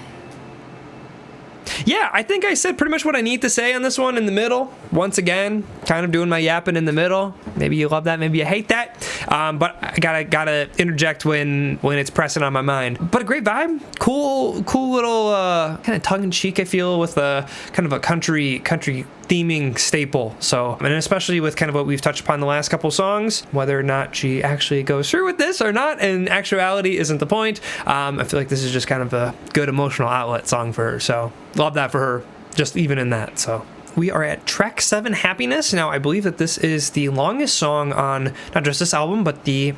Yeah, I think I said pretty much what I need to say on this one in the middle. Once again, kind of doing my yapping in the middle. Maybe you love that, maybe you hate that. But I gotta interject when it's pressing on my mind. But a great vibe, cool little kind of tongue-in-cheek, I feel, with a kind of a country theming staple. So, and especially with kind of what we've touched upon the last couple songs, whether or not she actually goes through with this or not, in actuality isn't the point. I feel like this is just kind of a good emotional outlet song for her. So love that for her, just even in that. So we are at track 7, Happiness. Now, I believe that this is the longest song on not just this album, but the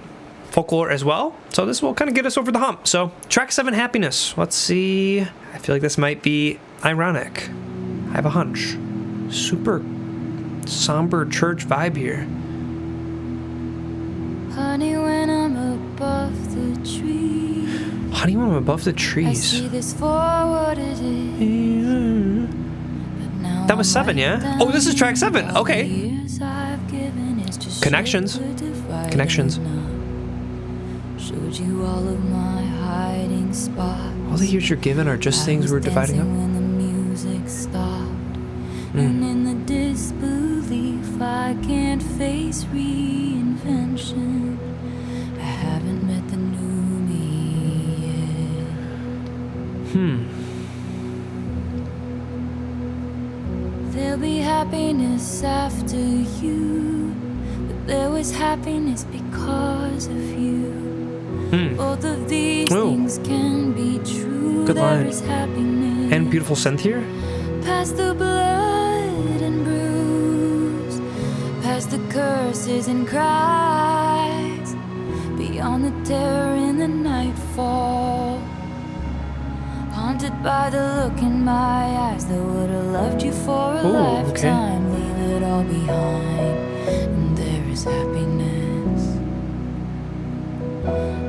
Folklore as well. So this will kind of get us over the hump. So track 7, Happiness. Let's see. I feel like this might be ironic. I have a hunch. Super somber church vibe here. Honey, when I'm above the trees. Honey, when I'm above the trees. I see this for what it is. That was 7, yeah? Oh, this is track 7. Okay. Connections. Showed you all of my hiding spots. All the years you're given are just things we're dividing up. When the music stopped. And in the disbelief, I can't face reinvention. I haven't met the new me yet. There'll be happiness after you, but there was happiness because of you. Both of these things can be true. Good line. There is happiness. And beautiful synth here. Past the blood and bruise, past the curses and cries, beyond the terror in the nightfall. Haunted by the look in my eyes that would have loved you for a lifetime. Leave it all behind, and there is happiness.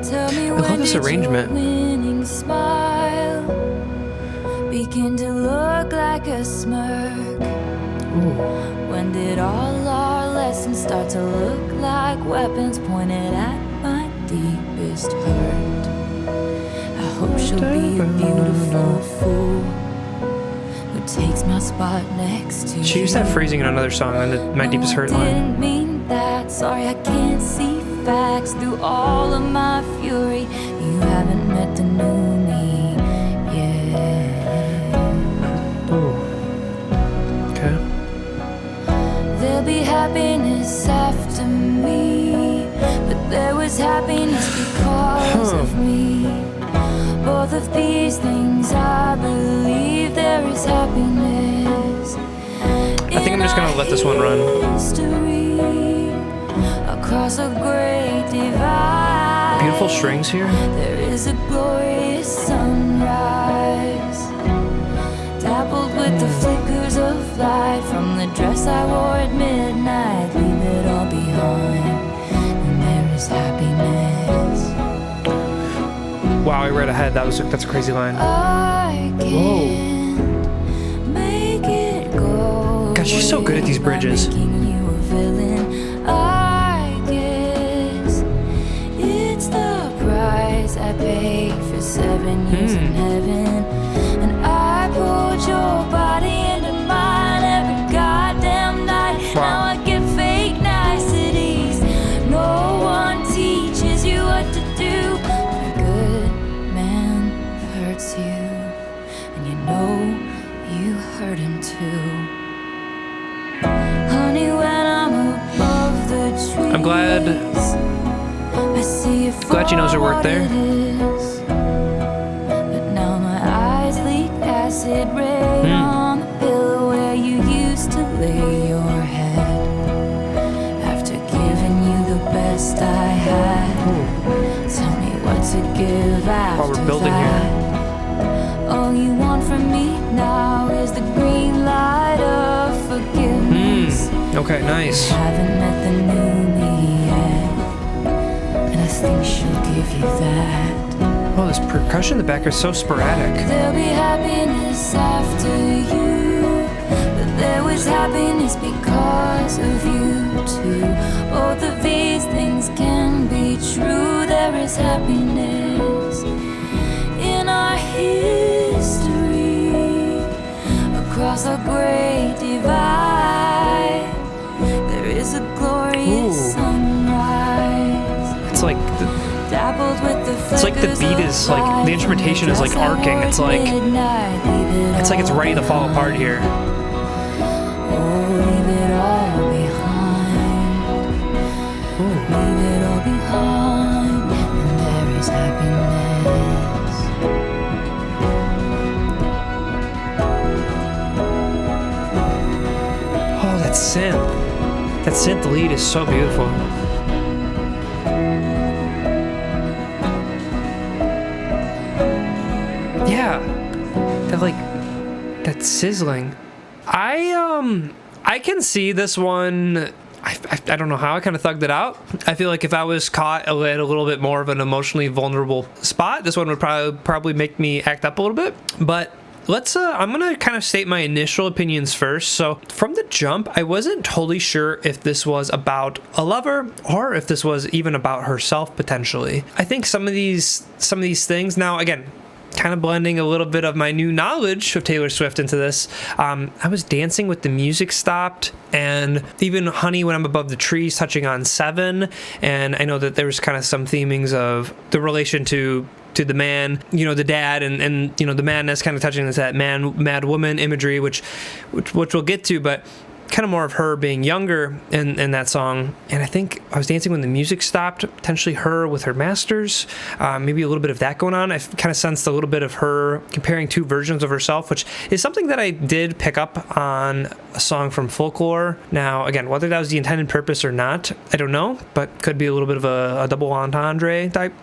Tell me, I love this arrangement. winning smile begin to look like a smirk? Ooh. When did all our lessons start to look like weapons pointed at my deepest hurt? I hope she'll be a beautiful fool who takes my spot next to She used that phrasing in another song on the My Deepest Hurt I line. didn't mean that. Sorry, I can't see facts through all of my fury. You haven't met the new me yet. Ooh. Okay. There'll be happiness after me, but there was happiness because of me. Both of these things I believe there is happiness. I think I'm just gonna let this one run. History, across a great divide. Beautiful strings here. There is a glorious sunrise, dappled with the flickers of light from the dress I wore at midnight. Leave it all behind, and there is happiness. Wow, I read ahead. That's a crazy line. I can't make it go. God, she's so good at these bridges. By making you a villain. I guess it's the price I paid for 7 years in heaven. And I pulled your body into mine every goddamn night. Wow. Now I get fake niceties. No one teaches you what to do. A good man hurts you, and you know you hurt him too. Honey, when I'm above the trees, I'm glad I see you she knows her worth there. But now my eyes leak acid rain on the pillow where you used to lay your head. After giving you the best I had, tell me what to give after While we're building that. All you want from me now is the green light of forgiveness. Okay, nice. Haven't met the new me yet, and I think she'll give you that. Oh, this percussion in the back is so sporadic. There'll be happiness after you, but there was happiness because of you too. Both of these things can be true. There is happiness in our history, across a great divide. There is a glorious sunrise. It's like Dappled with the it's like the beat is like the instrumentation is like arcing. It's like it's ready to fall apart here. Leave it all behind. Leave it all behind, and there is happiness. Oh, that synth. That synth lead is so beautiful. Yeah, that sizzling. I can see this one. I don't know how I kind of thugged it out. I feel like if I was caught at a little bit more of an emotionally vulnerable spot, this one would probably make me act up a little bit. But I'm gonna kind of state my initial opinions first. So from the jump, I wasn't totally sure if this was about a lover or if this was even about herself potentially. I think some of these things now, again, kind of blending a little bit of my new knowledge of Taylor Swift into this. I was dancing with the music stopped, and even Honey When I'm Above the Trees touching on 7. And I know that there was kind of some themings of the relation to the man, the dad, and the madness, kind of touching this that mad woman imagery, which we'll get to, but kind of more of her being younger in that song. And I think I was dancing when the music stopped, potentially her with her masters, maybe a little bit of that going on. I kind of sensed a little bit of her comparing two versions of herself, which is something that I did pick up on a song from Folklore. Now, again, whether that was the intended purpose or not, I don't know, but could be a little bit of a double entendre type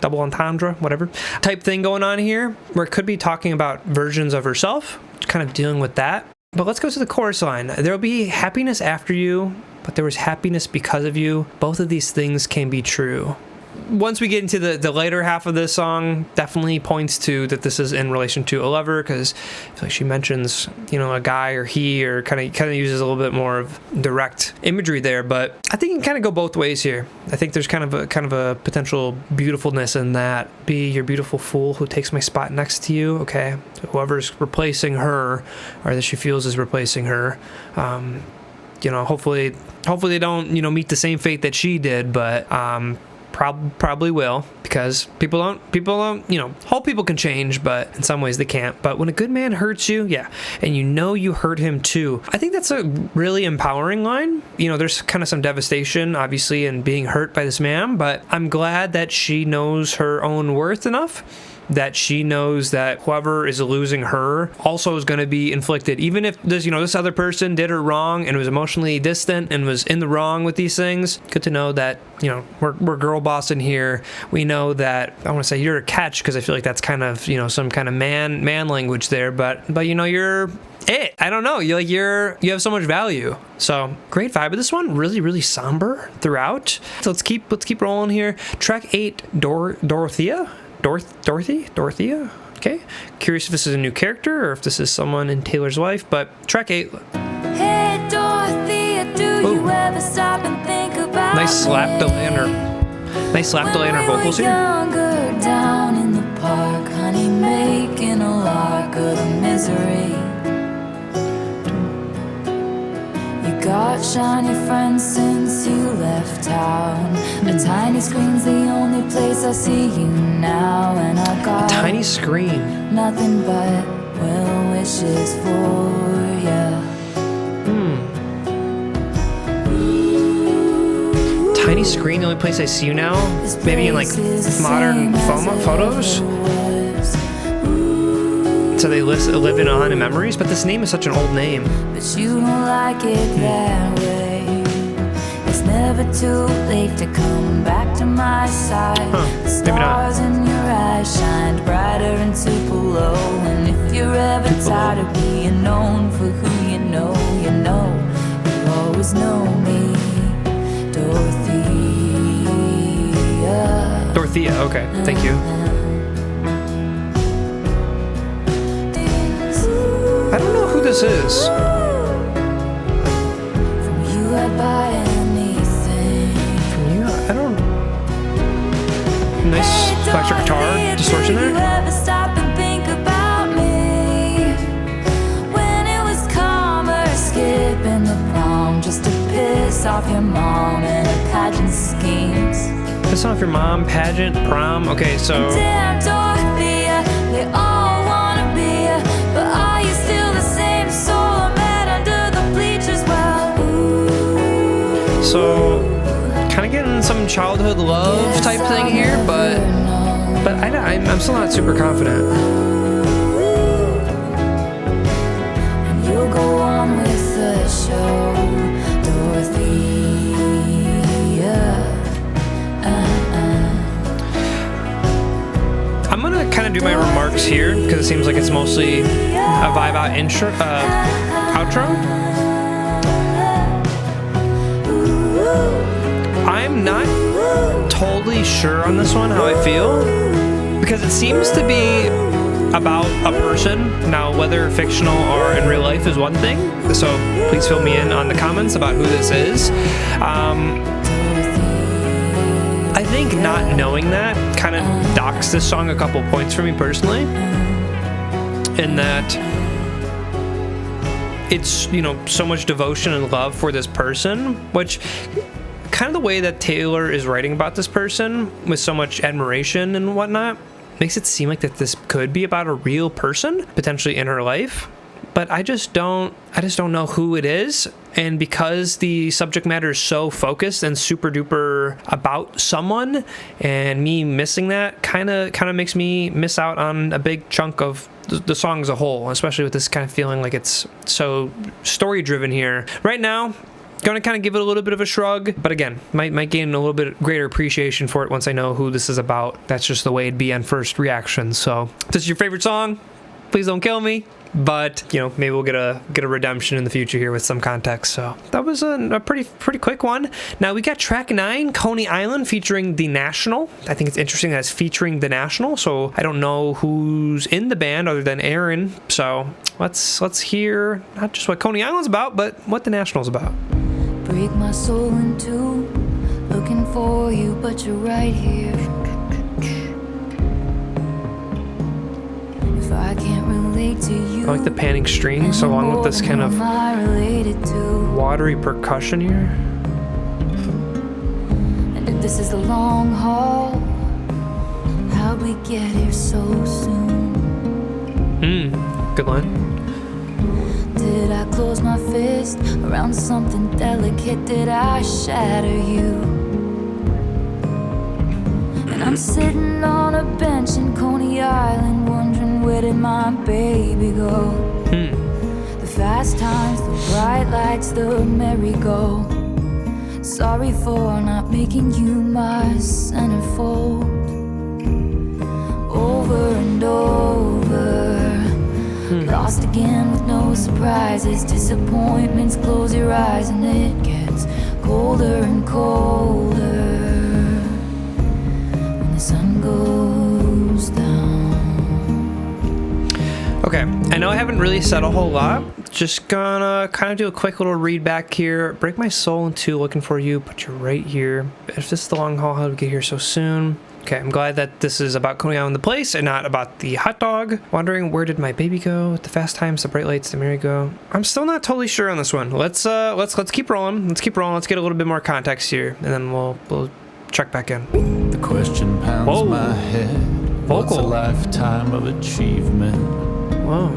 thing going on here, where it could be talking about versions of herself, kind of dealing with that. But let's go to the chorus line. There'll be happiness after you, but there was happiness because of you. Both of these things can be true. once we get into the later half of this song, definitely points to that this is in relation to a lover, because I feel like she mentions, you know, a guy or he, or kind of uses a little bit more of direct imagery there. But I think it can kind of go both ways here. I think there's kind of a potential beautifulness in that. Be your beautiful fool who takes my spot next to you. Okay, whoever's replacing her, or that she feels is replacing her. You know, hopefully they don't, you know, meet the same fate that she did, but probably will, because people don't, you know, all people can change, but in some ways they can't. But when a good man hurts you, yeah, and you know you hurt him too, I think that's a really empowering line. You know, there's kind of some devastation, obviously, in being hurt by this man, but I'm glad that she knows her own worth enough, that she knows that whoever is losing her also is going to be inflicted. Even if this other person did her wrong and was emotionally distant and was in the wrong with these things, good to know that, you know, we're girl bossing here. We know that, I want to say you're a catch, because I feel like that's kind of, you know, some kind of man language there, but you know, you're it. I don't know. You have so much value. So great vibe of this one. Really, really somber throughout. So let's keep rolling here. Track 8, Dorothea. Dorothea? Okay. Curious if this is a new character or if this is someone in Taylor's life, but track 8. Hey Dorothea, do you ever stop and think about Nice slap delay on her vocals here. Younger, down in the park, honey, making a lark of the misery. You got shiny friends since you left town. A tiny screen's the only place I see you now, and I got tiny screen. Nothing but well wishes for ya. Tiny screen, the only place I see you now. Maybe in like modern photos. So they live in haunted memories, but this name is such an old name. But you don't like it that way. It's never too late to come back to my side. The stars in your eyes shined brighter and Tupelo. And if you're ever tired of being known for who you know, you always know me, Dorothea. Dorothea, okay, thank you. I don't know who this is. From you I'd buy anything. From you, I don't. Nice electric guitar distortion there. Did you ever stop and think about me? When it was calmer, skipping the prom just to piss off your mom and her pageant schemes. Piss off your mom, pageant, prom. Okay, so. Damn Dorothea, they all wanna be ya, but are you still the same soul I met under the bleachers? Well, ooh. So, kind of getting some childhood love type thing here, but I'm still not super confident. And you'll go on with the show, Dorothea. I'm gonna kind of do my remarks here because it seems like it's mostly a vibe out outro. I'm not totally sure on this one how I feel, because it seems to be about a person. Now, whether fictional or in real life is one thing, so please fill me in on the comments about who this is. I think not knowing that kind of docks this song a couple points for me personally, in that it's, you know, so much devotion and love for this person, which kind of the way that Taylor is writing about this person with so much admiration and whatnot makes it seem like that this could be about a real person potentially in her life. But I just don't know who it is. And because the subject matter is so focused and super duper about someone, and me missing that kind of makes me miss out on a big chunk of the song as a whole, especially with this kind of feeling like it's so story driven here. Right now, gonna kind of give it a little bit of a shrug, but again, might gain a little bit greater appreciation for it once I know who this is about. That's just the way it'd be on first reaction. So if this is your favorite song, Please don't kill me. But, you know, maybe we'll get a redemption in the future here with some context. So that was a pretty quick one. Now we got track 9, Coney Island, featuring The National. I think it's interesting that it's featuring The National. So I don't know who's in the band other than Aaron. So let's hear not just what Coney Island's about, but what The National's about. Break my soul in two, looking for you, but you're right here. If I can't relate to you, I like the panning strings along with this kind of watery percussion here. And if this is the long haul, how'd we get here so soon? Good line. Did I close my fist around something delicate? Did I shatter you? And I'm sitting on a bench in Coney Island, wondering where did my baby go? The fast times, the bright lights, the merry-go. Sorry for not making you my centerfold. Over and over, lost again with no surprises. Disappointments, close your eyes and it gets colder and colder when the sun goes down. Okay, I know I haven't really said a whole lot. Just gonna kind of do a quick little read back here. Break my soul in two, looking for you, but you're right here. If this is the long haul, how did we get here so soon? Okay, I'm glad that this is about Coney Island, the place, and not about the hot dog. Wondering where did my baby go? The fast times, the bright lights, the merry-go. I'm still not totally sure on this one. Let's keep rolling. Let's keep rolling. Let's get a little bit more context here, and then we'll check back in. The question pounds my head. What's a lifetime of achievement? Whoa.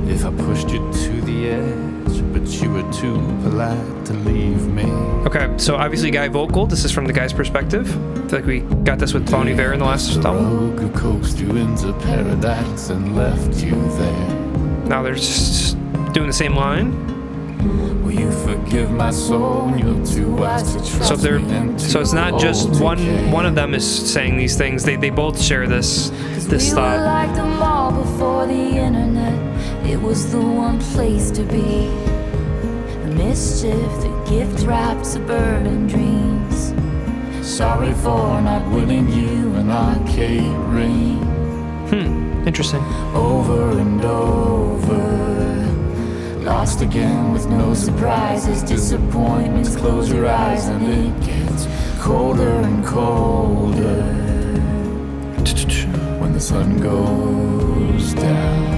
If I pushed you to the edge, but you were too polite to leave me. Okay, so obviously guy vocal. This is from the guy's perspective. I feel like we got this with Iver in the last album. Who coaxed you into paradise and left you there? Now they're just doing the same line. Will you forgive my soul? You're too wise to trust me. So it's not just one of them is saying these things. They both share this thought. We were like the mall before the internet. It was the one place to be. The mischief, the gift wrapped suburban dreams. Sorry for not winning you an arcade ring. Interesting. Over and over, lost again with no surprises. Disappointments, close your eyes and it gets colder and colder when the sun goes down.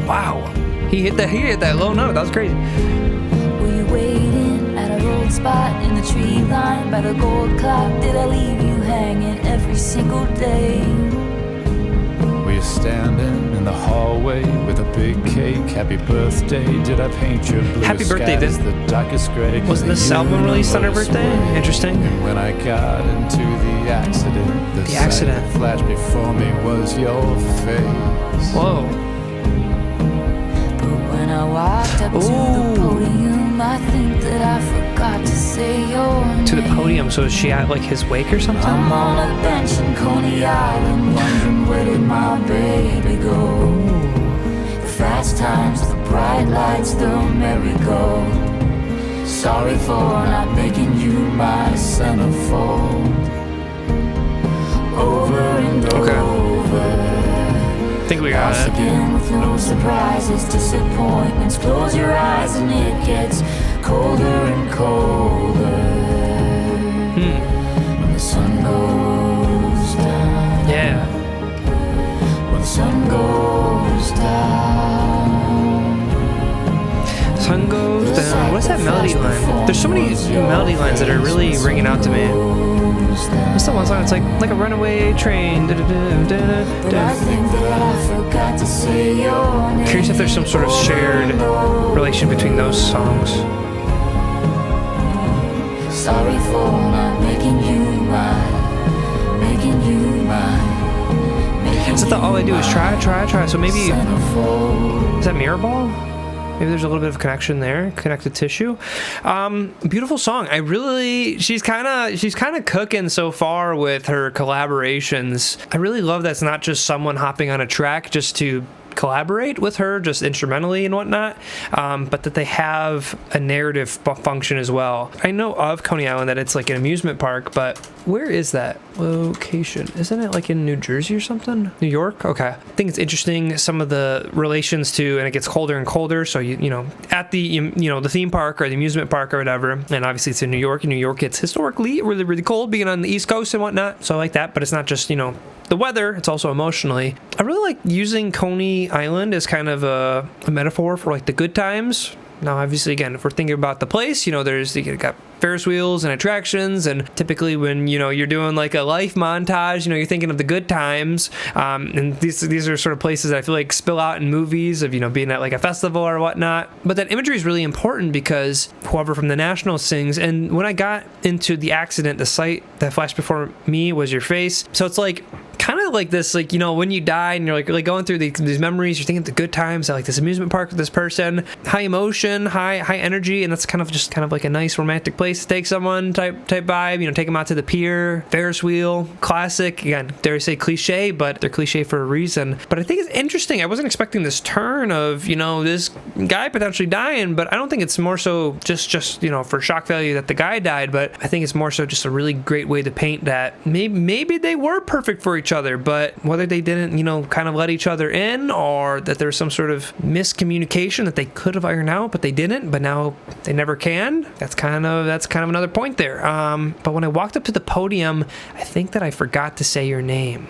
Wow, he hit that low note. That was crazy. Were you waiting at a road spot in the tree line by the gold clock? Did I leave you hanging every single day? Were you standing in the hallway with a big cake? Happy birthday, did I paint your blue Happy birthday, skies the darkest gray? Wasn't this album released on her birthday? Interesting. And when I got into the accident, the sight that flashed before me was your face. Whoa. When I walked up to the podium, I think that I forgot to say your name. To the podium, so is she at like his wake or something? I'm on a bench in Coney Island, wondering where did my baby go? The fast times, the bright lights, the merry-go. Sorry for not making you my centerfold. Over and over. I think we got it. Again with no surprises, disappointments. Close your eyes and it gets colder and colder when the sun goes down. Yeah. When the sun goes down. Sun goes down. What's that melody line? There's so many melody lines that are really ringing out to me. What's that one song? It's like a runaway train. Curious if there's some sort of shared relation between those songs. Sorry for not making you mine. Is that all I do is try? So maybe, is that Mirrorball? Maybe there's a little bit of connection there, connective tissue. Beautiful song. She's kind of cooking so far with her collaborations. I really love that it's not just someone hopping on a track just to collaborate with her just instrumentally and whatnot, but that they have a narrative function as well. I know of Coney Island that it's like an amusement park, but where is that location? Isn't it like in New Jersey or something? New York? Okay. I think it's interesting some of the relations to, and it gets colder and colder, so you know at the the theme park or the amusement park or whatever, and obviously it's in New York, and New York gets historically really, really cold being on the East Coast and whatnot, so I like that. But it's not just the weather, it's also emotionally. I really like using Coney Island as kind of a metaphor for like the good times. Now, obviously, again, if we're thinking about the place, you got Ferris wheels and attractions, and typically when you're doing like a life montage, you're thinking of the good times, and these are sort of places that I feel like spill out in movies of being at like a festival or whatnot. But that imagery is really important because whoever from the National sings, and when I got into the accident, the sight that flashed before me was your face. So it's like kind of like this, like when you die and you're like going through these memories, you're thinking of the good times at like this amusement park with this person, high emotion, high energy, and that's kind of like a nice romantic place to take someone type vibe. Take them out to the pier, Ferris wheel, classic. Again, dare I say cliche, but they're cliche for a reason. But I think it's interesting. I wasn't expecting this turn of this guy potentially dying, but I don't think it's more so just for shock value that the guy died, but I think it's more so just a really great way to paint that maybe they were perfect for each other, but whether they didn't kind of let each other in, or that there was some sort of miscommunication that they could have ironed out but they didn't, but now they never can. That's kind of another point there. But when I walked up to the podium, I think that I forgot to say your name.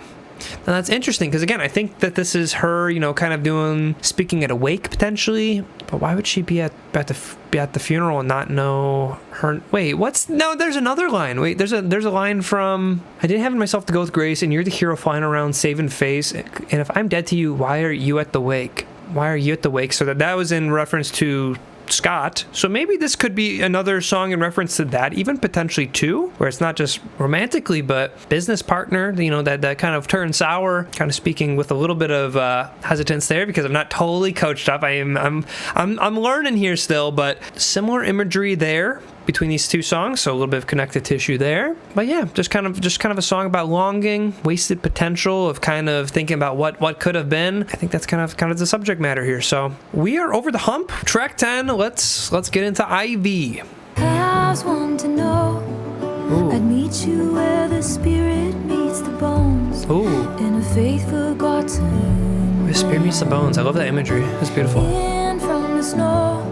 Now that's interesting because again, I think that this is her, kind of speaking at a wake potentially. But why would she be at the funeral and not know her? Wait, there's another line. Wait, there's a line from I didn't have in myself to go with grace, and you're the hero flying around saving face. And if I'm dead to you, why are you at the wake? Why are you at the wake? So that was in reference to Scott. So maybe this could be another song in reference to that, even potentially too, where it's not just romantically, but business partner, that kind of turn sour, kind of speaking with a little bit of hesitance there because I'm not totally coached up. I'm learning here still, but similar imagery there between these two songs, so a little bit of connective tissue there. But yeah, just kind of a song about longing, wasted potential of kind of thinking about what could have been. I think that's kind of the subject matter here. So we are over the hump. Track 10. Let's get into Ivy. I was one to know. Ooh. I'd meet you where the spirit meets the bones. Ooh. In a faith forgotten. The spirit meets the bones. I love that imagery. It's beautiful. In from the snow,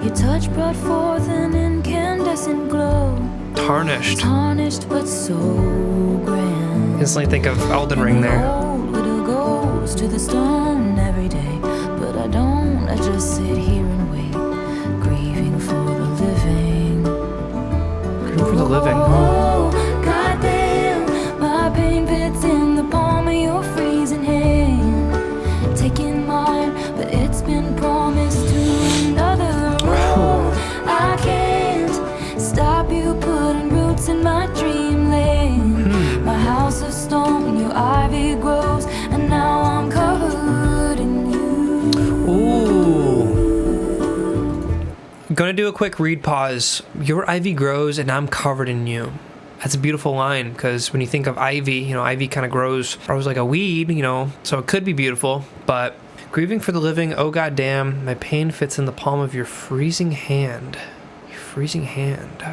your touch brought forth an incandescent glow. Tarnished but so grand. Instantly think of Elden Ring there. Old widow goes to the stone every day, but I don't. I just sit here and wait, grieving for the living. Grieving for the living. Oh, goddamn, my pain fits in the palm of your freezing hand. Taking mine, but it's been promised to another. Oh, I can't stop you putting roots in my dreamland. My house of stone, your ivy grows, and now I'm covered in you. Ooh. I'm gonna do a quick read pause. Your ivy grows, and I'm covered in you. That's a beautiful line, because when you think of ivy, ivy kind of grows like a weed, so it could be beautiful, but grieving for the living, oh goddamn, my pain fits in the palm of your freezing hand. Your freezing hand.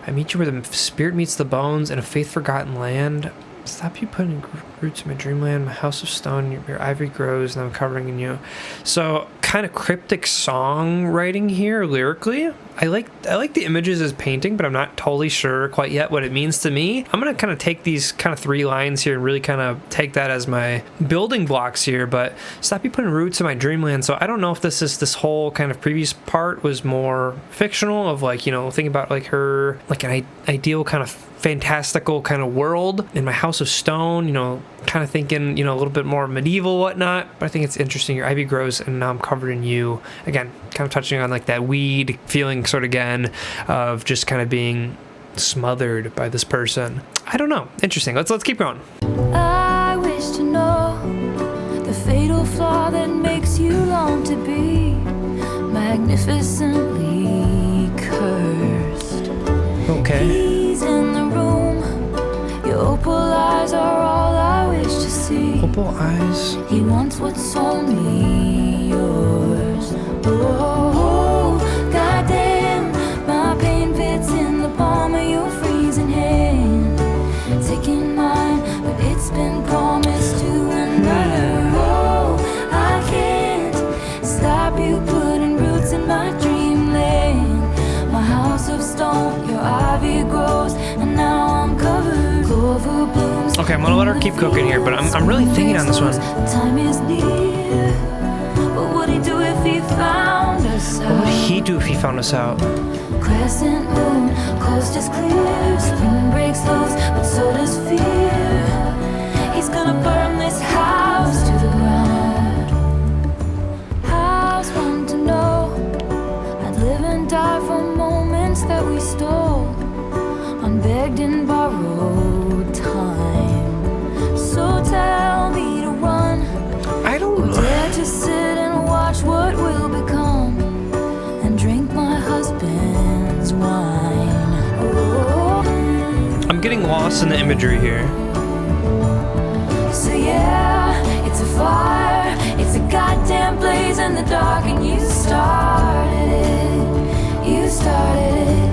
I meet you where the spirit meets the bones in a faith-forgotten land. Stop you putting roots in my dreamland, my house of stone, your ivy grows, and I'm covering in you. So, kind of cryptic songwriting here, lyrically. I like the images as painting, but I'm not totally sure quite yet what it means to me. I'm going to kind of take these kind of 3 lines here and really kind of take that as my building blocks here, but stop you putting roots in my dreamland. So I don't know if this whole kind of previous part was more fictional of like, thinking about like her, like an ideal kind of fantastical kind of world in my house of stone, kind of thinking, a little bit more medieval, whatnot. But I think it's interesting. Your ivy grows and now I'm covered in you. Again, kind of touching on like that weed feeling sort of again of just kind of being smothered by this person. I don't know. Interesting. Let's keep going. I wish to know the fatal flaw that makes you long to be magnificently cursed. Okay. He's in the room. Your opal eyes are all I wish to see. Opal eyes. He wants what's only yours. Oh, goddamn, my pain fits in the palm of your freezing hand. Taking mine, but it's been promised to another. Oh, I can't stop you putting roots in my dreamland. My house of stone, your ivy grows, and now I'm covered. Clover blooms. Okay, I'm gonna let her keep cooking here, but I'm really thinking on this one. Time is near. What would he do if he found us out? What would he do if he found us out? Crescent moon, coast is clear. Spring breaks loose, but so does fear. He's gonna burn this house to the ground. I was one to know I'd live and die for moments that we stole, unbegged and borrowed time. So tell me to run. I don't know. Dare to sit and watch what will become, and drink my husband's wine. Oh. I'm getting lost in the imagery here. So yeah, it's a fire, it's a goddamn blaze in the dark, and you started it, you started it.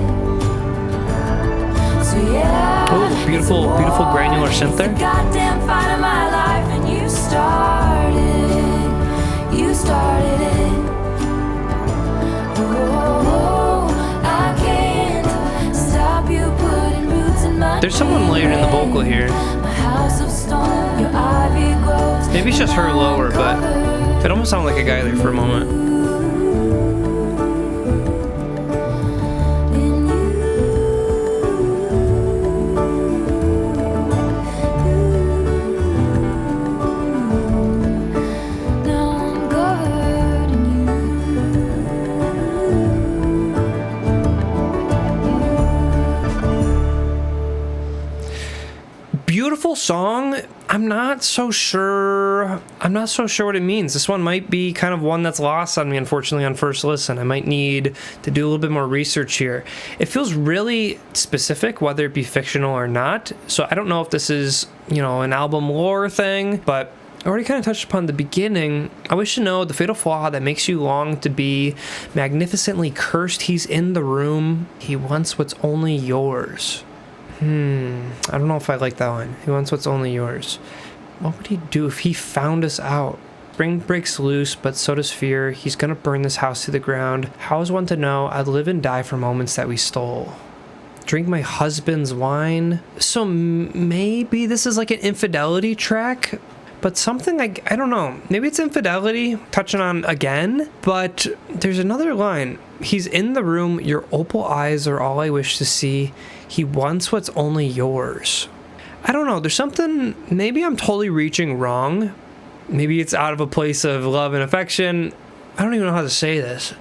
So yeah, Oh, beautiful, beautiful granular synth there. it's the goddamn fight of my life, and you started it. Oh, I can't stop you putting roots in my There's someone layered in the vocal here. my house of stone, your ivy grows. Maybe it's just her lower, but it almost sounded like a guy there for a moment. Now I'm covered in Beautiful song. I'm not so sure what it means. This one might be kind of one that's lost on me, unfortunately, on first listen. I might need to do a little bit more research here. It feels really specific, whether it be fictional or not. So I don't know if this is, an album lore thing, but I already kind of touched upon the beginning. I wish to know the fatal flaw that makes you long to be magnificently cursed. He's in the room. He wants what's only yours. I don't know if I like that one. He wants what's only yours. What would he do if he found us out? Spring breaks loose, but so does fear. He's gonna burn this house to the ground. How is one to know? I'd live and die for moments that we stole. Drink my husband's wine. So maybe this is like an infidelity track, but something like, I don't know. Maybe it's infidelity, touching on again, but there's another line. He's in the room. Your opal eyes are all I wish to see. He wants what's only yours. I don't know. There's something, maybe I'm totally reaching wrong. Maybe it's out of a place of love and affection. I don't even know how to say this.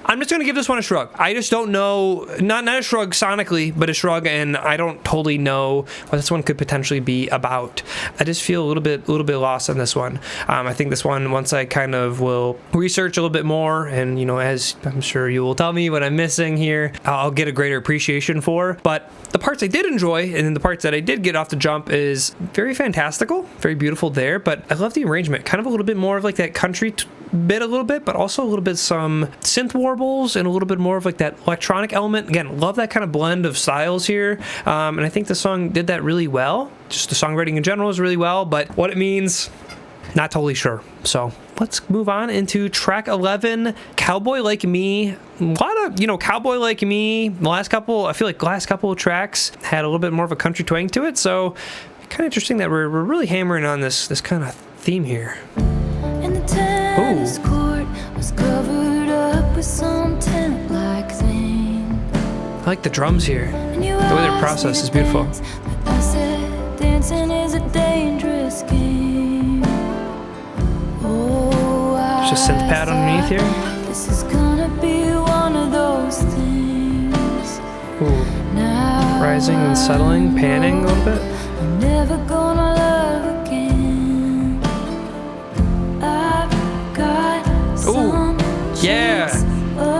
I'm just going to give this one a shrug. I just don't know, not a shrug sonically, but a shrug, and I don't totally know what this one could potentially be about. I just feel a little bit lost on this one. I think this one, once I kind of will research a little bit more, and as I'm sure you will tell me what I'm missing here, I'll get a greater appreciation for. But the parts I did enjoy, and then the parts that I did get off the jump, is very fantastical, very beautiful there. But I love the arrangement, kind of a little bit more of like that country bit a little bit, but also a little bit some synth warbles and a little bit more of like that electronic element. Again, love that kind of blend of styles here, and I think the song did that really well. Just the songwriting in general is really well, but what it means, not totally sure. So let's move on into track 11, Cowboy Like Me. A lot of, Cowboy Like Me. I feel like the last couple of tracks had a little bit more of a country twang to it, so kind of interesting that we're really hammering on this kind of theme here. And the tennis court was covered up with some tent-like thing. I like the drums here. The way they're processed is beautiful. I said dancing is a dangerous game. There's a synth pad underneath here. This is gonna be one of those things. Ooh. Rising and settling, panning a little bit. I'm never gonna love again. I've got some yeah. chance of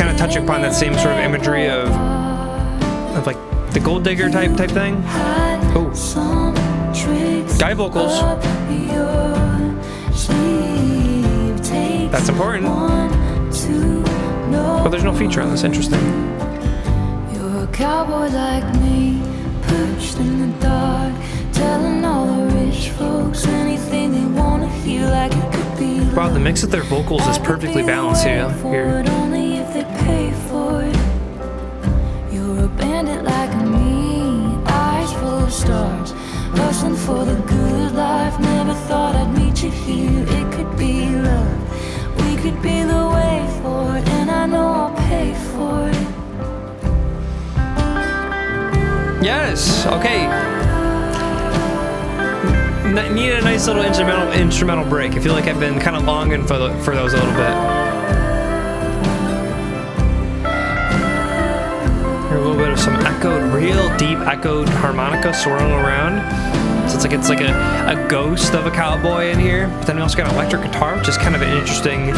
kind of touching upon that same sort of imagery of like the gold digger type thing. Oh, guy vocals. That's important. But there's no feature on this. Interesting. You're a cowboy like me, perched in the dark, telling all the rich folks anything they want to hear, like it could be. Wow, the mix of their vocals is perfectly balanced here. Only if they pay for it. You're a bandit like me, eyes full of stars, hustling for the good life. Never thought I'd meet you here. It could be love. We could be the way for it, and I know I'll pay for it. Yes. Okay. Need a nice little instrumental break. I feel like I've been kind of longing for those a little bit. Hear a little bit of some real deep echoed harmonica swirling around. So it's like a ghost of a cowboy in here. But then we also got an electric guitar, which is kind of an interesting.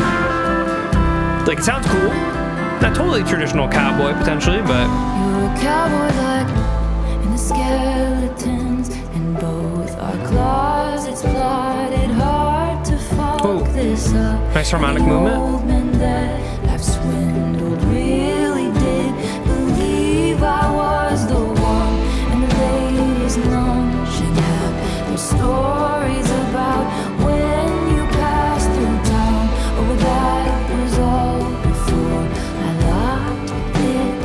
Like, it sounds cool. Not totally traditional cowboy potentially, but. You're a cowboy like in the skeletons in both our closets, plotted hard to fuck this up. Nice harmonic movement. Old men that I've swindled really did believe I was the one, and the ladies lunching have their stories about when you passed through town. Oh, that was all before I locked it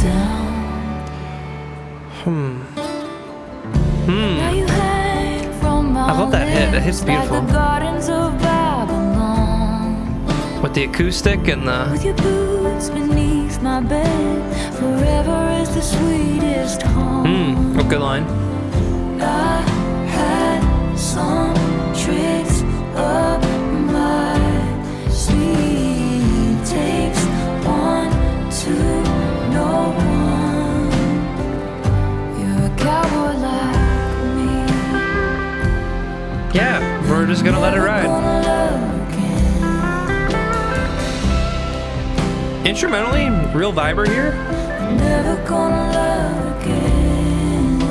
down. Now you hang from my I love that hit. That hit's beautiful. like the gardens of Babylon. With the acoustic and the. With your boots beneath my bed, forever is the sweetest home. Oh, good line. I had some tricks up my sleeve. Takes one to know one. You're a cowboy like me. Yeah, we're just gonna let it ride. Instrumentally, real viber here. Never gonna love again.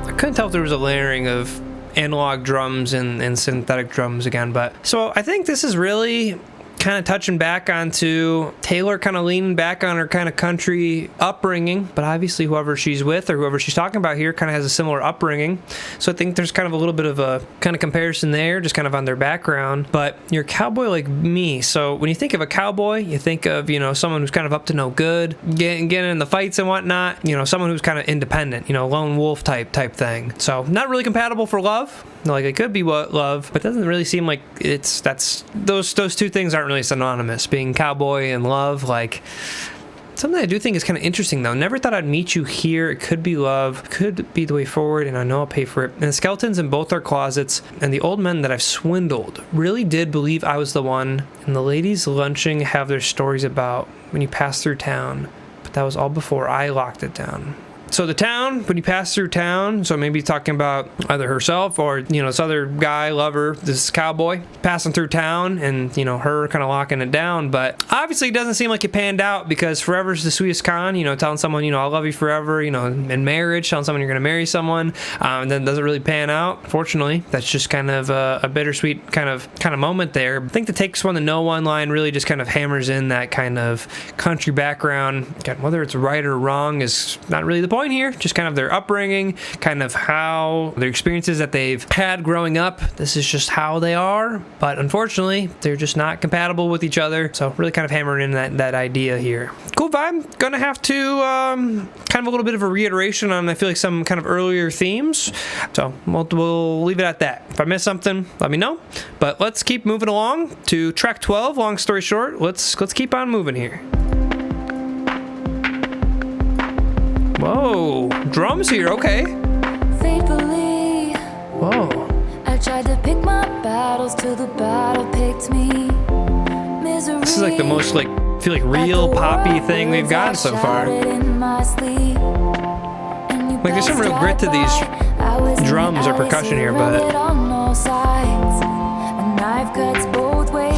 I couldn't tell if there was a layering of analog drums and synthetic drums again, but so I think this is really kind of touching back onto Taylor, kind of leaning back on her kind of country upbringing, but obviously whoever she's with or whoever she's talking about here kind of has a similar upbringing. So I think there's kind of a little bit of a kind of comparison there, just kind of on their background. But you're a cowboy like me, so when you think of a cowboy, you think of, you know, someone who's kind of up to no good, getting in the fights and whatnot, you know, someone who's kind of independent, you know, lone wolf type thing. So not really compatible for love. Like, it could be what love, but it doesn't really seem like those two things aren't really synonymous. Being cowboy and love, like, something I do think is kind of interesting though. Never thought I'd meet you here. It could be love, could be the way forward, and I know I'll pay for it. And the skeletons in both our closets and the old men that I've swindled really did believe I was the one. And the ladies lunching have their stories about when you pass through town, but that was all before I locked it down. So the town, when you pass through town, so maybe talking about either herself or, you know, this other guy, lover, this cowboy, passing through town and, you know, her kind of locking it down. But obviously it doesn't seem like it panned out, because forever's the sweetest con, you know, telling someone, you know, I love you forever, you know, in marriage, telling someone you're going to marry someone, and then it doesn't really pan out. Fortunately, that's just kind of a bittersweet kind of moment there. I think the takes one to know one line really just kind of hammers in that kind of country background. God, whether it's right or wrong is not really the point here, just kind of their upbringing, kind of how their experiences that they've had growing up. This is just how they are, but unfortunately they're just not compatible with each other. So really kind of hammering in that idea here. Cool vibe. Gonna have to kind of a little bit of a reiteration on, I feel like, some kind of earlier themes, so we'll leave it at that. If I miss something, let me know, but let's keep moving along to track 12. Long story short, let's keep on moving here. Whoa, drums here, okay. Faithfully, Whoa. I tried to pick my battles till the battle picked me. Misery, This is like the most, like, I feel like real poppy thing we've gotten so far. In my sleep, and you Like, there's some real grit to these drums or percussion here, but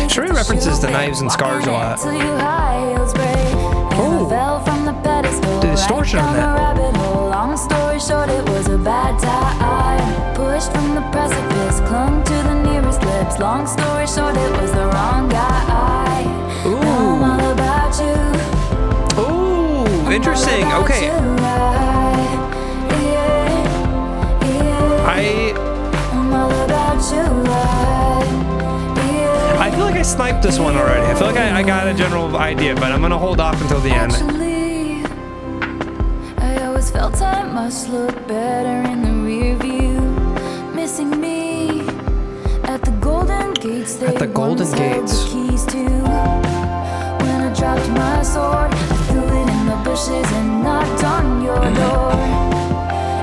Sheree references the knives and scars a lot. Oh, the distortion on that. Long story short, it was a bad time. Pushed from the precipice, clung to the nearest lips. Long story short, it was the wrong guy. Ooh. Now I'm all about you. Ooh, interesting. Okay. I feel like I sniped this one already. I feel like I got a general idea, but I'm gonna hold off until the end. Actually, I always felt I must look better in the rear view. Missing me at the Golden Gates. At the Golden Gates. The keys to. When I dropped my sword, I threw it in the bushes and knocked on your door.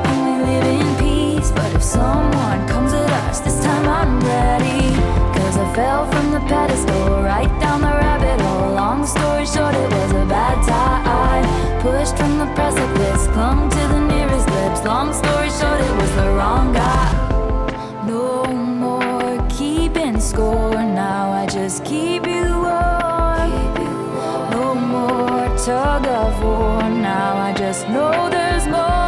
And we live in peace, but if someone comes at us, this time I'm ready. I fell from the pedestal, right down the rabbit hole. Long story short, it was a bad time. Pushed from the precipice, clung to the nearest lips. Long story short, it was the wrong guy. No more keeping score, now I just keep you warm. No more tug of war, now I just know there's more.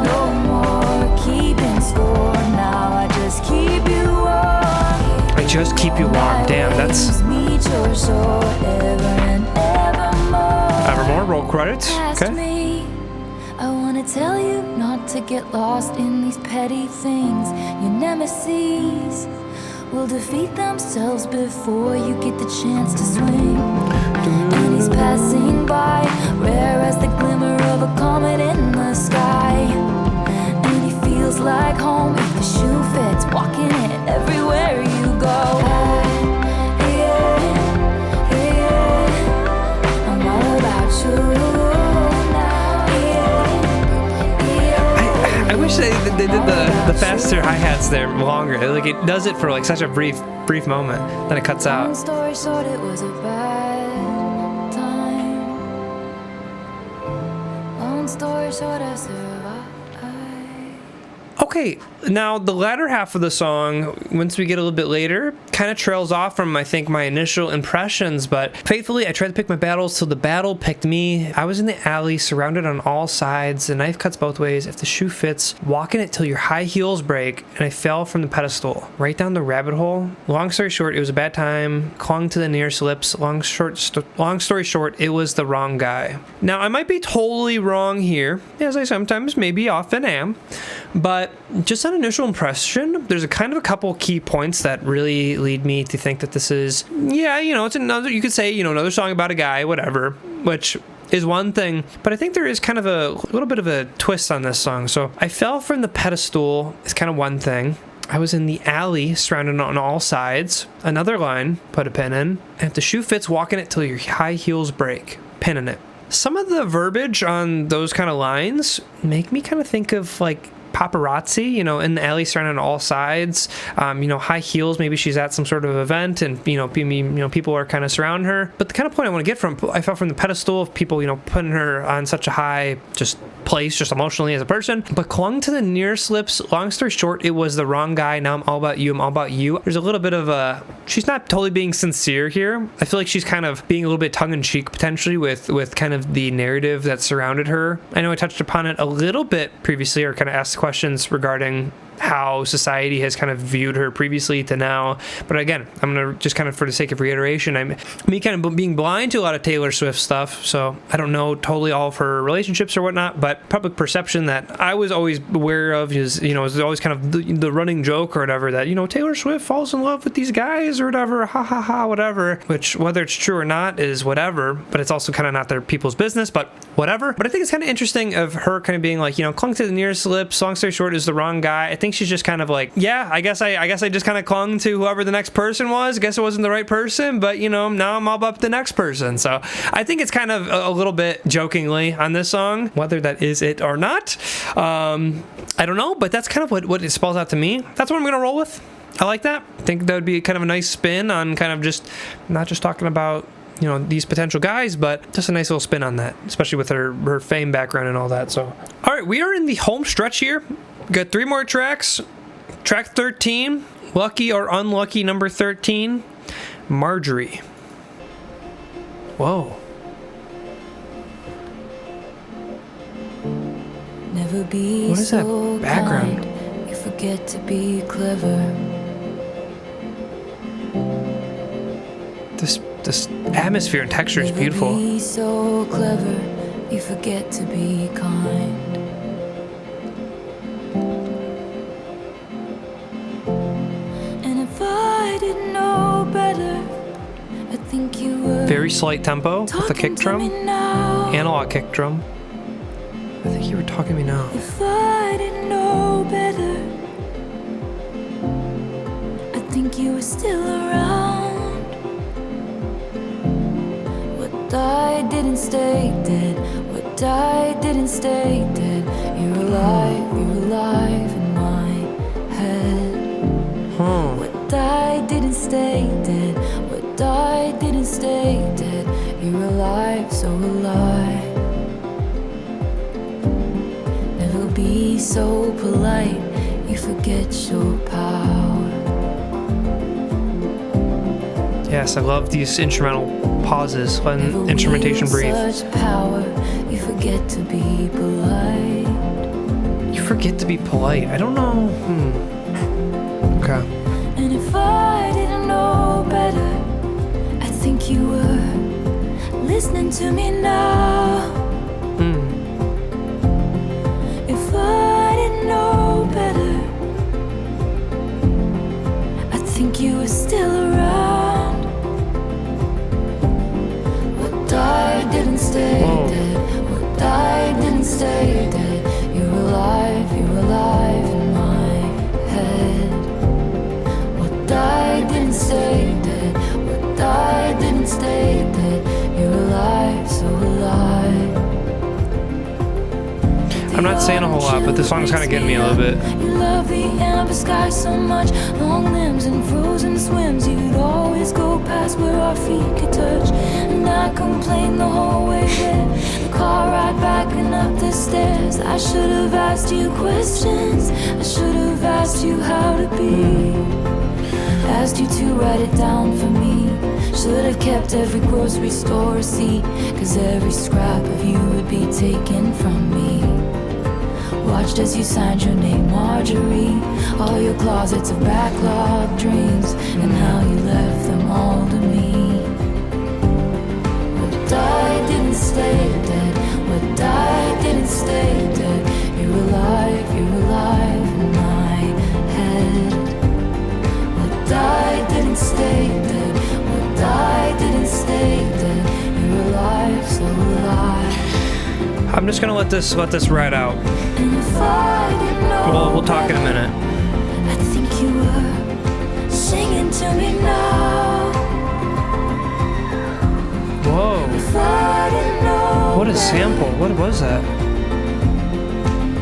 No more keeping score, now I just keep you warm. I just keep you warm. Damn, that's Evermore. Roll credits. Okay. I wanna tell you not to get lost in these petty things. Your nemesis will defeat themselves before you get the chance to swing. And he's passing by, rare as the glimmer of a comet in the sky. And he feels like home if the shoe fits, walking it everywhere you go. I'm all about you now. I wish they did the faster hi-hats there longer. Like, it does it for like such a brief moment, then it cuts Long out. story short, it was a bad time. Long story short, I survived. Okay, now the latter half of the song, once we get a little bit later, kind of trails off from, I think, my initial impressions, but faithfully, I tried to pick my battles till the battle picked me. I was in the alley, surrounded on all sides, the knife cuts both ways, if the shoe fits, walking it till your high heels break, and I fell from the pedestal, right down the rabbit hole. Long story short, it was a bad time, clung to the nearest lips, long story short, it was the wrong guy. Now, I might be totally wrong here, as I sometimes maybe often am, but just on initial impression, there's a kind of a couple key points that really lead me to think that this is, it's another, you could say, another song about a guy, whatever, which is one thing, but I think there is kind of a little bit of a twist on this song. So I fell from the pedestal is kind of one thing. I was in the alley, surrounded on all sides. Another line, put a pin in. And if the shoe fits, walking it till your high heels break. Pin in it. Some of the verbiage on those kind of lines make me kind of think of like paparazzi, in the alley surrounded on all sides, high heels, maybe she's at some sort of event and, people are kind of surrounding her. But the kind of point I want to get from, I fell from the pedestal of people, putting her on such a high place, just emotionally as a person, but clung to the nearest lips. Long story short, it was the wrong guy. Now I'm all about you. I'm all about you. There's a little bit of she's not totally being sincere here. I feel like she's kind of being a little bit tongue-in-cheek potentially with kind of the narrative that surrounded her. I know I touched upon it a little bit previously, or kind of asked questions regarding how society has kind of viewed her previously to now. But again, I'm going to just kind of, for the sake of reiteration, me kind of being blind to a lot of Taylor Swift stuff, so I don't know totally all of her relationships or whatnot, but public perception that I was always aware of is, is always kind of the running joke or whatever that, Taylor Swift falls in love with these guys or whatever, ha ha ha, whatever, which whether it's true or not is whatever, but it's also kind of not their people's business, but whatever. But I think it's kind of interesting of her kind of being like, clung to the nearest lips, long story short is the wrong guy. I think she's just kind of like, I guess I just kind of clung to whoever the next person was. I guess it wasn't the right person, but now I'm all about the next person. So I think it's kind of a little bit jokingly on this song, whether that is it or not. I don't know, but that's kind of what it spells out to me. That's what I'm gonna roll with. I like that. I think that would be kind of a nice spin on kind of just not just talking about these potential guys, but just a nice little spin on that, especially with her fame background and all that. So All right, we are in the home stretch here. Got 3 more tracks. Track 13, lucky or unlucky number 13, Marjorie. Whoa. Never be What is that so background? kind, you forget to be clever. This atmosphere and texture is beautiful. Never be so clever, you forget to be kind. And if I didn't know better, I think you were Very slight tempo with a kick drum, analog kick drum. I think you were talking to me now. If I didn't know better, I think you were still around. What died didn't stay dead. What died didn't stay dead. You're alive in my head. What died didn't stay dead. What died didn't stay dead. You're alive, so alive. Never be so polite, you forget your power. Yes, I love these instrumental pauses, letting instrumentation breathe. Such power, you forget to be polite. You forget to be polite. I don't know. Okay. And if I didn't know better, I think you were listening to me now. If I didn't know better, I think you were still around. What died didn't stay dead. What died didn't stay dead. You're alive in my head. What died didn't stay dead. What died didn't stay dead. You're alive, so alive. I'm not saying a whole lot, but this song's kind of getting me a little bit. You love the amber sky so much, long limbs and frozen swims. You'd always go past where our feet could touch, and I complained the whole way there. The car ride back and up the stairs. I should have asked you questions. I should have asked you how to be. Asked you to write it down for me. Should have kept every grocery store receipt, 'cause every scrap of you would be taken from me. Watched as you signed your name, Marjorie. All your closets of backlog dreams, and how you left them all to me. What died didn't stay dead. What died didn't stay dead. You're alive in my head. What died didn't stay dead. What died didn't stay dead. You're alive, so alive. I'm just gonna let this ride out. We'll talk in a minute. I think you were singing to me now. Whoa. What a sample. What was that?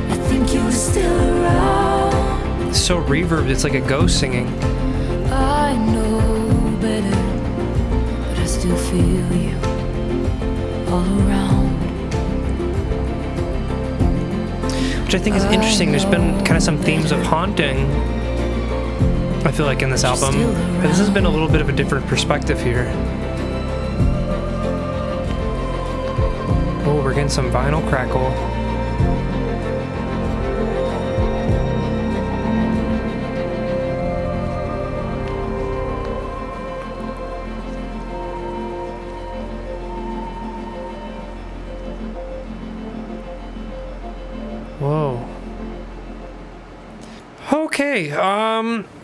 I think you were still around. It's so reverbed. It's like a ghost singing. I know better, but I still feel you all around. Which I think is interesting. There's been kind of some themes of haunting, I feel like, in this album. But this has been a little bit of a different perspective here. Oh, we're getting some vinyl crackle. Whoa. Okay,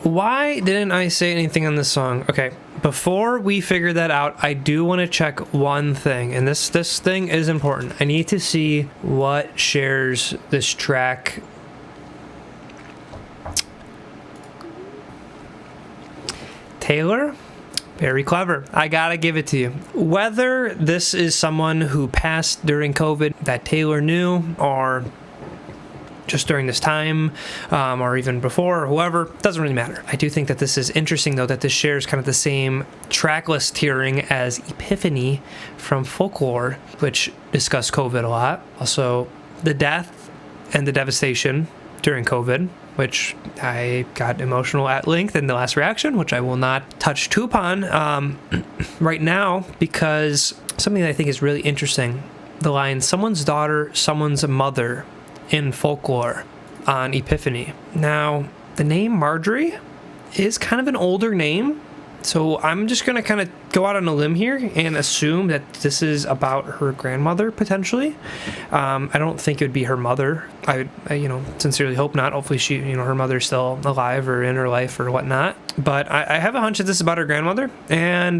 why didn't I say anything on this song? Okay, before we figure that out, I do want to check one thing, and this thing is important. I need to see what shares this track. Taylor, very clever. I gotta give it to you. Whether this is someone who passed during COVID that Taylor knew, or just during this time, or even before, or whoever, doesn't really matter. I do think that this is interesting, though, that this shares kind of the same track list tiering as Epiphany from Folklore, which discussed COVID a lot. Also, The Death and the devastation during COVID, which I got emotional at length in the last reaction, which I will not touch too upon right now, because something that I think is really interesting, the line, someone's daughter, someone's mother in folklore on Epiphany. Now, the name Marjorie is kind of an older name, so I'm just going to kind of go out on a limb here and assume that this is about her grandmother, potentially. I don't think it would be her mother. I sincerely hope not. Hopefully she, her mother's still alive or in her life or whatnot. But I have a hunch that this is about her grandmother, and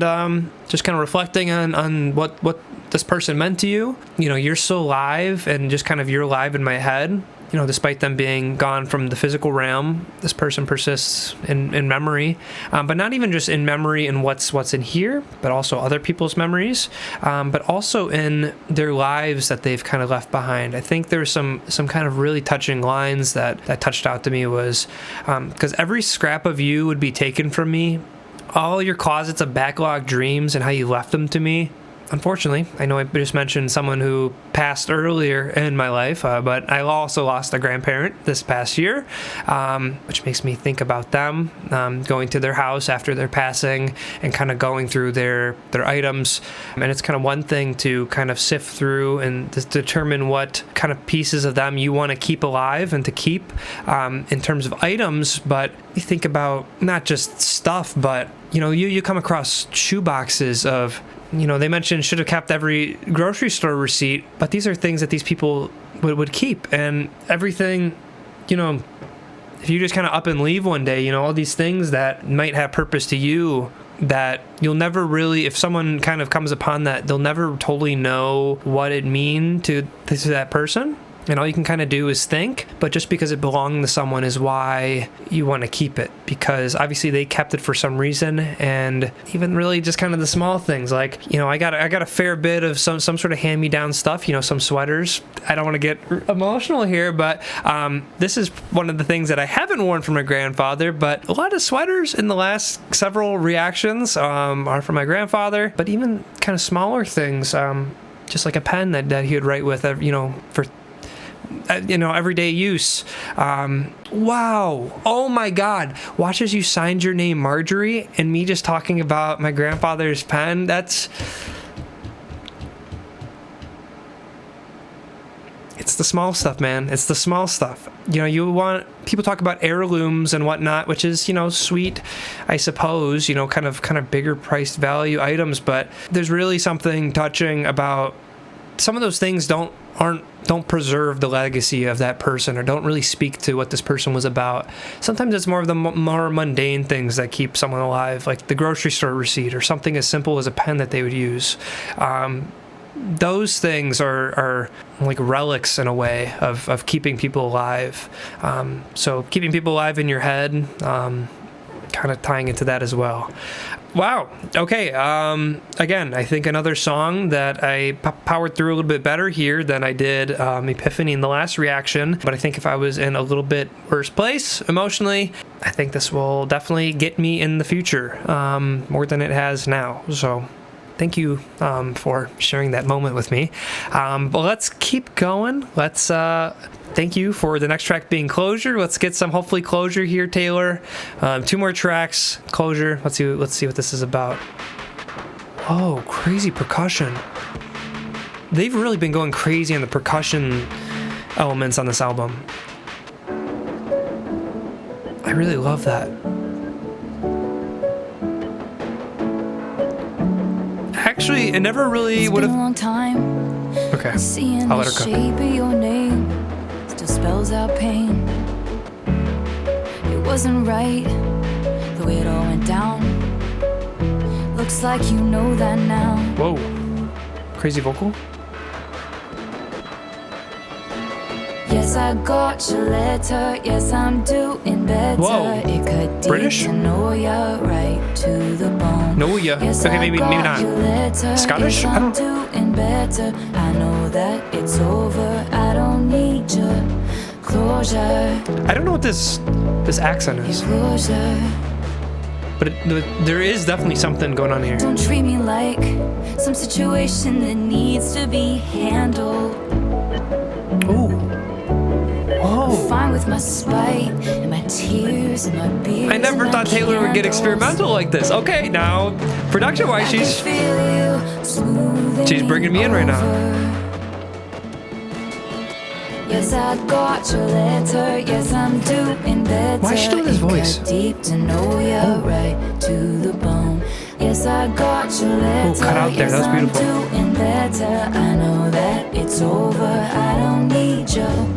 just kind of reflecting on what this person meant to you. You're still alive, and just kind of you're alive in my head. Despite them being gone from the physical realm, this person persists in memory, but not even just in memory in what's in here, but also other people's memories, but also in their lives that they've kind of left behind. I think there's some kind of really touching lines that touched out to me was, because every scrap of you would be taken from me, all your closets of backlog dreams and how you left them to me. Unfortunately, I know I just mentioned someone who passed earlier in my life, but I also lost a grandparent this past year, which makes me think about them, going to their house after their passing and kind of going through their items. And it's kind of one thing to kind of sift through and determine what kind of pieces of them you want to keep alive and to keep in terms of items, but you think about not just stuff, but you come across shoe boxes of, they mentioned should have kept every grocery store receipt, but these are things that these people would keep. And everything, if you just kind of up and leave one day, all these things that might have purpose to you that you'll never really, if someone kind of comes upon that, they'll never totally know what it means to that person. And all you can kind of do is think, but just because it belonged to someone is why you want to keep it, because obviously they kept it for some reason. And even really just kind of the small things, like, I got a fair bit of some sort of hand-me-down stuff, some sweaters. I don't want to get emotional here, but this is one of the things that I haven't worn from my grandfather, but a lot of sweaters in the last several reactions are from my grandfather, but even kind of smaller things, just like a pen that he would write with, for everyday use. Wow. Oh my God. Watch as you signed your name Marjorie, and me just talking about my grandfather's pen. It's the small stuff, man. It's the small stuff. People talk about heirlooms and whatnot, which is, sweet, I suppose, kind of bigger priced value items, but there's really something touching about some of those things don't preserve the legacy of that person, or don't really speak to what this person was about. Sometimes it's more of the more mundane things that keep someone alive, like the grocery store receipt or something as simple as a pen that they would use. Those things are like relics in a way of keeping people alive. So keeping people alive in your head, kind of tying into that as well. Wow. Okay. Again, I think another song that I powered through a little bit better here than I did Epiphany in the last reaction. But I think if I was in a little bit worse place emotionally, I think this will definitely get me in the future more than it has now. So thank you for sharing that moment with me. But let's keep going. Let's thank you for the next track being Closure. Let's get some hopefully closure here, Taylor. 2 more tracks, Closure. Let's see what this is about. Oh, crazy percussion. They've really been going crazy on the percussion elements on this album. I really love that. Actually, it never really would have. It's been a long time. Okay, Seeing I'll let the her shape of your name still spells out pain. It wasn't right the way it all went down. Looks like you know that now. Whoa, crazy vocal. Yes, I got your letter. Yes, I'm doing better. Whoa. It cut deep British? to know ya, right to the bone. Know ya. Yes, Okay, maybe not. Scottish? Yes, I I'm don't. doing better. I know that it's over. I don't need your closure. I don't know what this accent is, Closure. but there is definitely something going on here. Don't treat me like some situation that needs to be handled. Ooh. with my spite and my tears and my beers. I never thought Taylor would get experimental like this. Okay, now, production-wise, she's bringing me in right now. Yes, I got your letter. Yes, I'm doing better. Why is she doing this voice? Deep to know you right to the bone. Yes, I got your letter. Cut out there. That was beautiful. I'm doing better. I know that it's over. I don't need your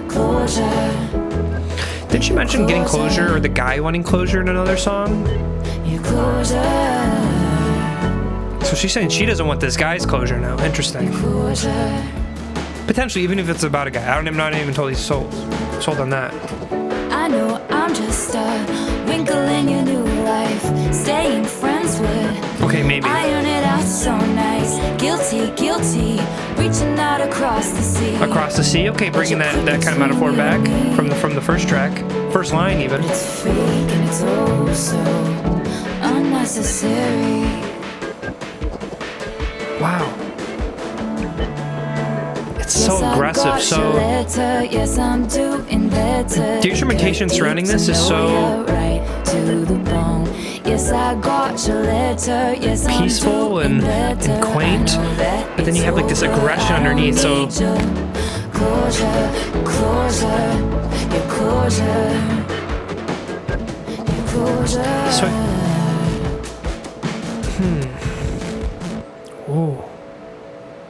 closure. Did she mention getting closure or the guy wanting closure in another song? Your closure. So she's saying she doesn't want this guy's closure now. Interesting. Closure. Potentially, even if it's about a guy. I'm not even totally sold on that. I know I'm just a wrinkle in your new life. Staying friends with. Okay, maybe. Iron it out so nice. Guilty, guilty. Reaching out across the sea. Across the sea? Okay, bringing that kind of metaphor back from the first track. First line, even. But it's fake and it's oh so unnecessary. Wow. It's so aggressive, so... Yes, I'm doing better. The instrumentation surrounding this is so... Yes, I got your letter. Yes, peaceful and quaint, but then you have like this aggression underneath, so... Closure, closure, your closure, your closure. So... Whoa.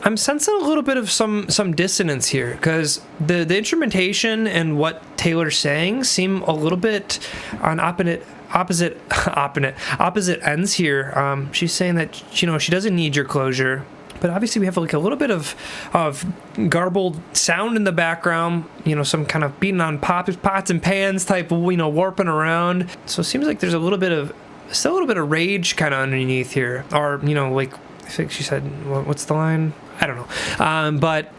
I'm sensing a little bit of some dissonance here, because the instrumentation and what Taylor's saying seem a little bit on opposite ends here. She's saying that she doesn't need your closure, but obviously we have like a little bit of garbled sound in the background. Some kind of beating on pots and pans type of warping around. So it seems like there's still a little bit of rage kind of underneath here, or like I think she said, what's the line? I don't know. But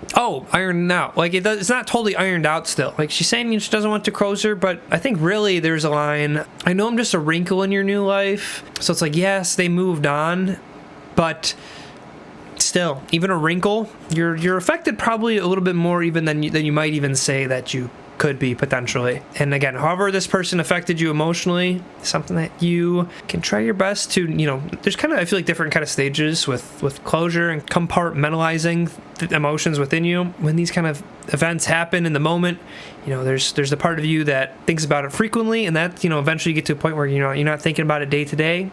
ironed out. Like it's not totally ironed out still. Like she's saying she doesn't want to closure, but I think really there's a line. I know I'm just a wrinkle in your new life. So it's like, yes, they moved on, but still, even a wrinkle, you're affected probably a little bit more even than you might even say that you could be potentially. And again, however this person affected you emotionally, something that you can try your best to, there's kind of, I feel like different kind of stages with closure and compartmentalizing the emotions within you. When these kind of events happen in the moment, there's the part of you that thinks about it frequently, and that, eventually you get to a point where, you're not thinking about it day to day,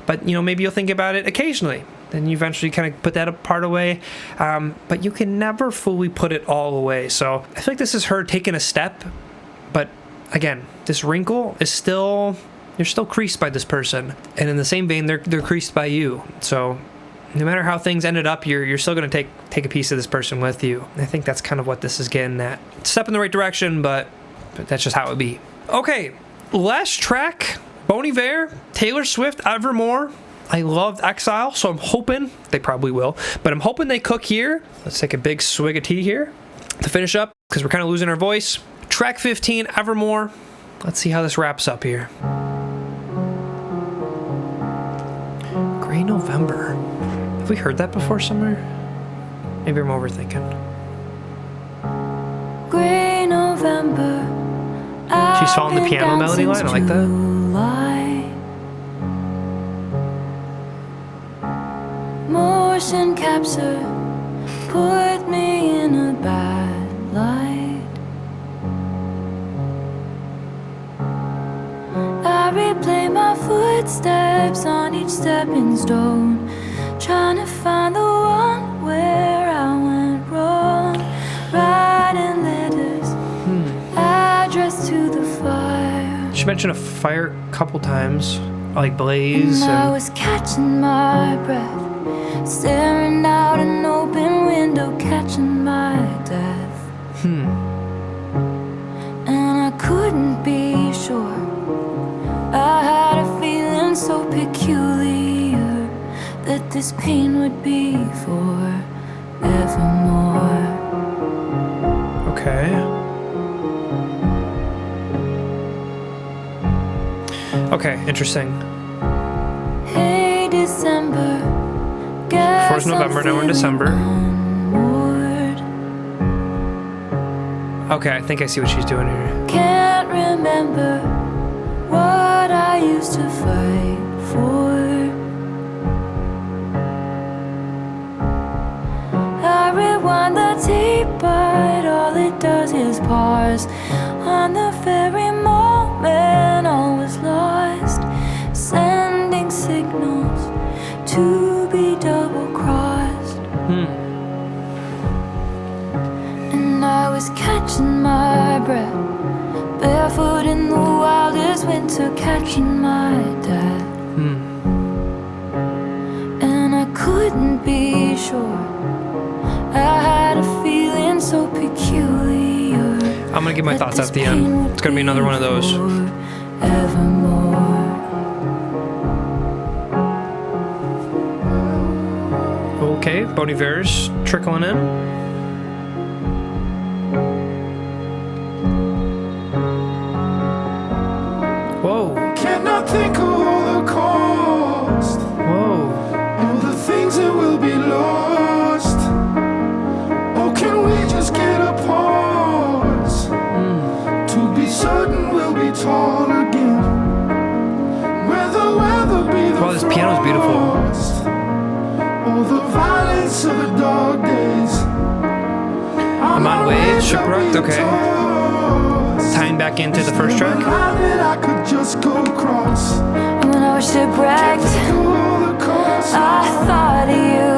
but, maybe you'll think about it occasionally. Then you eventually kind of put that part away, but you can never fully put it all away. So I feel like this is her taking a step, but again, this wrinkle is you're still creased by this person, and in the same vein, they're creased by you. So no matter how things ended up, you're still going to take a piece of this person with you. I think that's kind of what this is getting at. Step in the right direction, but that's just how it would be. Okay, last track, Bon Iver, Taylor Swift, Evermore. I loved Exile, so I'm hoping, they probably will, but I'm hoping they cook here. Let's take a big swig of tea here to finish up, because we're kind of losing our voice. Track 15, Evermore. Let's see how this wraps up here. Gray November. Have we heard that before somewhere? Maybe I'm overthinking. Gray November. She's following the piano melody line. I like that. Motion capture put me in a bad light. I replay my footsteps on each stepping stone, trying to find the one where I went wrong. Writing letters, address to the fire. She mentioned a fire a couple times, like blaze. And I was catching my breath, staring out an open window, catching my death. And I couldn't be sure. I had a feeling so peculiar that this pain would be for evermore. Okay. Okay, interesting. Hey, December. First November, now we're in December. Onward. Okay, I think I see what she's doing here. Can't remember what I used to fight for. I rewind the tape, but all it does is pause on the very moment all was lost, sending signals to be double-crossed. And I was catching my breath, barefoot in the wildest winter, catching my dad. And I couldn't be sure. I had a feeling so peculiar. I'm gonna give my thoughts at the end. It's gonna be another one of those. Evermore. Okay, Bon Iver's trickling in. Whoa. Cannot think of all the cost, Whoa. all the things that will be lost. Or can we just get a pause to be certain we'll be tall again? Where the weather be the Wow, this piano's beautiful. frost, or the violence of the dog days. I'm on way, shipwrecked, okay. Tying back into the first track. I could just go across. When I was shipwrecked, I thought of you.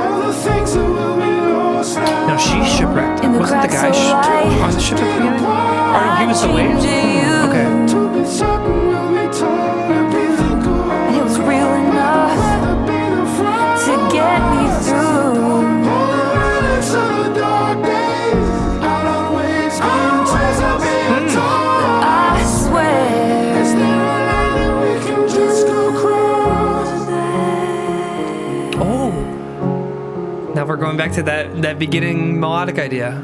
All the things that will be lost now. Now she's shipwrecked. In the Wasn't the cracks guy of light, on the ship at the beginning? Or he was the I waves? dreamed of you. Okay. To be certain we'll be tall and be thinking. And it was real enough to get me through. I swear. Oh. Now we're going back to that beginning melodic idea.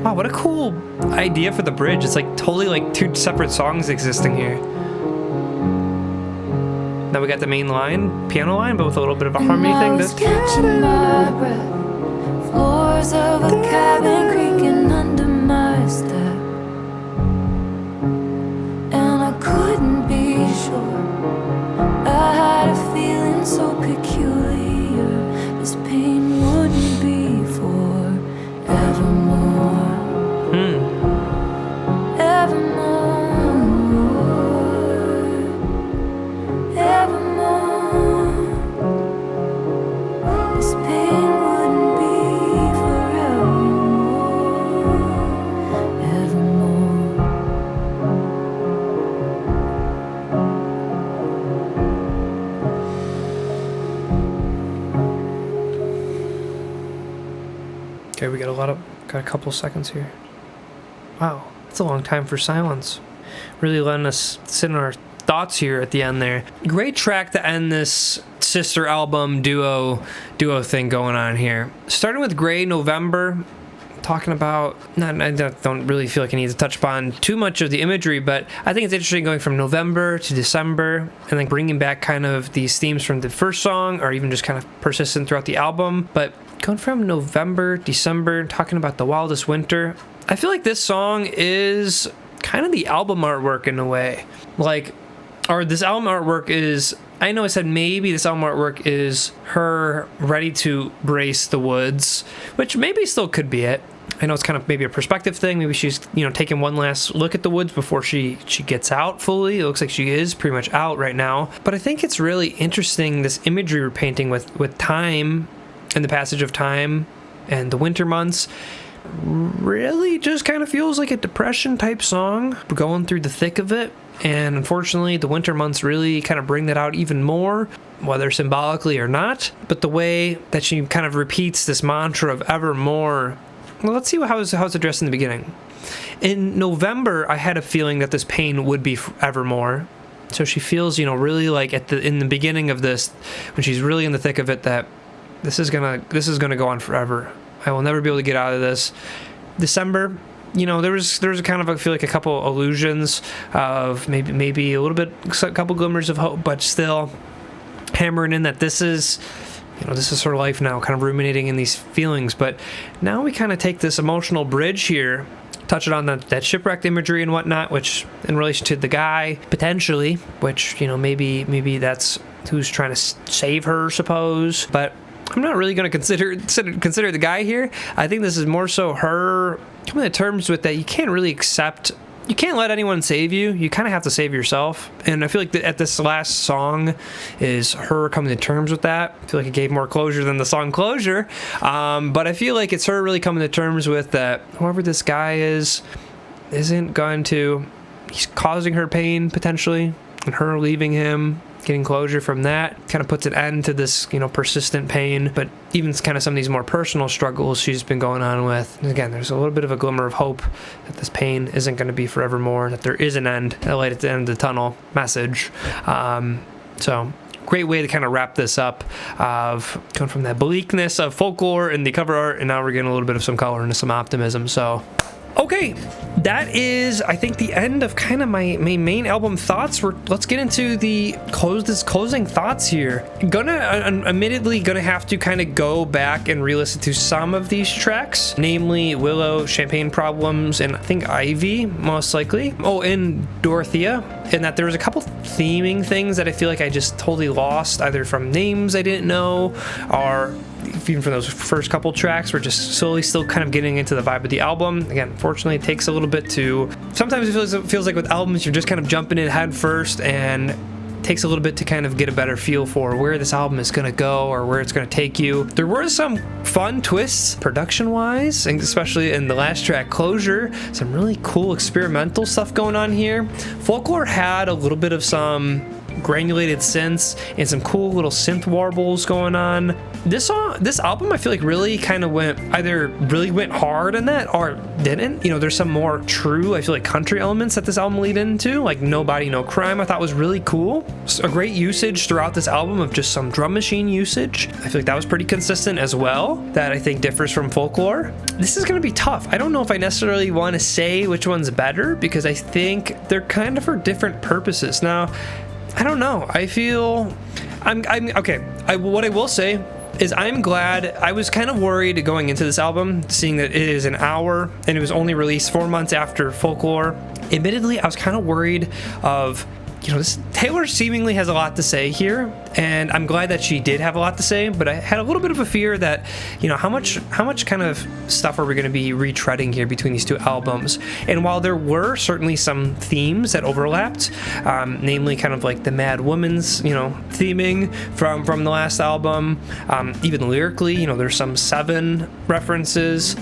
Wow, what a cool idea for the bridge. It's like totally like two separate songs existing here. Now we got the main line, piano line, but with a little bit of a harmony I thing. was catching my breath. Floors of a cabin creaking under my step. And I couldn't be sure. I had a feeling so peculiar. This pain wouldn't be forevermore. Evermore. Evermore. This pain wouldn't be forevermore. Evermore. Okay, we got a couple seconds here. Wow, that's a long time for silence. Really letting us sit in our thoughts here at the end there. Great track to end this sister album duo thing going on here. Starting with Gray November, talking about, I don't really feel like I need to touch upon too much of the imagery, but I think it's interesting going from November to December and then bringing back kind of these themes from the first song or even just kind of persistent throughout the album. But going from November, December, talking about the wildest winter, I feel like this song is kind of the album artwork in a way. This album artwork is, I know I said maybe this album artwork is her ready to brace the woods, which maybe still could be it. I know it's kind of maybe a perspective thing. Maybe she's, taking one last look at the woods before she gets out fully. It looks like she is pretty much out right now. But I think it's really interesting, this imagery we're painting with time and the passage of time and the winter months. Really just kind of feels like a depression type song, going through the thick of it. And unfortunately, the winter months really kind of bring that out even more, whether symbolically or not. But the way that she kind of repeats this mantra of evermore, well, let's see how it's addressed in the beginning. In November, I had a feeling that this pain would be evermore. So she feels, really like in the beginning of this, when she's really in the thick of it, that this is gonna go on forever. I will never be able to get out of this. December, there was a kind of, I feel like, a couple illusions of maybe a little bit, a couple glimmers of hope, but still hammering in that this is this is her life now, kind of ruminating in these feelings. But now we kind of take this emotional bridge here, touch it on that shipwrecked imagery and whatnot, which in relation to the guy, potentially, which, maybe that's who's trying to save her, suppose. But I'm not really going to consider the guy here. I think this is more so her coming to terms with that you can't really accept. You can't let anyone save you. You kind of have to save yourself. And I feel like at this last song is her coming to terms with that. I feel like it gave more closure than the song Closure. But I feel like it's her really coming to terms with that whoever this guy isn't going to, he's causing her pain potentially, and her leaving him, getting closure from that kind of puts an end to this, persistent pain. But even kind of some of these more personal struggles she's been going on with. And again, there's a little bit of a glimmer of hope that this pain isn't going to be forevermore, that there is an end, a light at the end of the tunnel message. So great way to kind of wrap this up, of going from that bleakness of folklore in the cover art, and now we're getting a little bit of some color and some optimism. So okay, that is, I think, the end of kind of my main album thoughts. Let's get into the closing thoughts here. Admittedly gonna have to kind of go back and re-listen to some of these tracks, namely Willow, Champagne Problems, and I think Ivy, most likely. Oh, and Dorothea. And that there was a couple theming things that I feel like I just totally lost, either from names I didn't know, or even from those first couple tracks. We're just slowly still kind of getting into the vibe of the album. Again, fortunately, it takes a little bit to, sometimes it feels like with albums, you're just kind of jumping in head first, and it takes a little bit to kind of get a better feel for where this album is going to go or where it's going to take you. There were some fun twists production-wise, and especially in the last track, Closure, some really cool experimental stuff going on here. Folklore had a little bit of some granulated synths and some cool little synth warbles going on. This album, I feel like really kind of went hard on that or didn't. There's some more true, I feel like, country elements that this album lead into, like No Body, No Crime. I thought was really cool. A great usage throughout this album of just some drum machine usage. I feel like that was pretty consistent as well. That I think differs from Folklore. This is going to be tough. I don't know if I necessarily want to say which one's better, because I think they're kind of for different purposes. Now, I don't know. I feel I'm okay. What I will say is I'm glad. I was kind of worried going into this album, seeing that it is an hour and it was only released 4 months after Folklore. Admittedly, I was kind of worried of, Taylor seemingly has a lot to say here, and I'm glad that she did have a lot to say, but I had a little bit of a fear that, how much kind of stuff are we going to be retreading here between these two albums? And while there were certainly some themes that overlapped, namely kind of like the Mad Woman's, theming from the last album, even lyrically, there's some Seven references,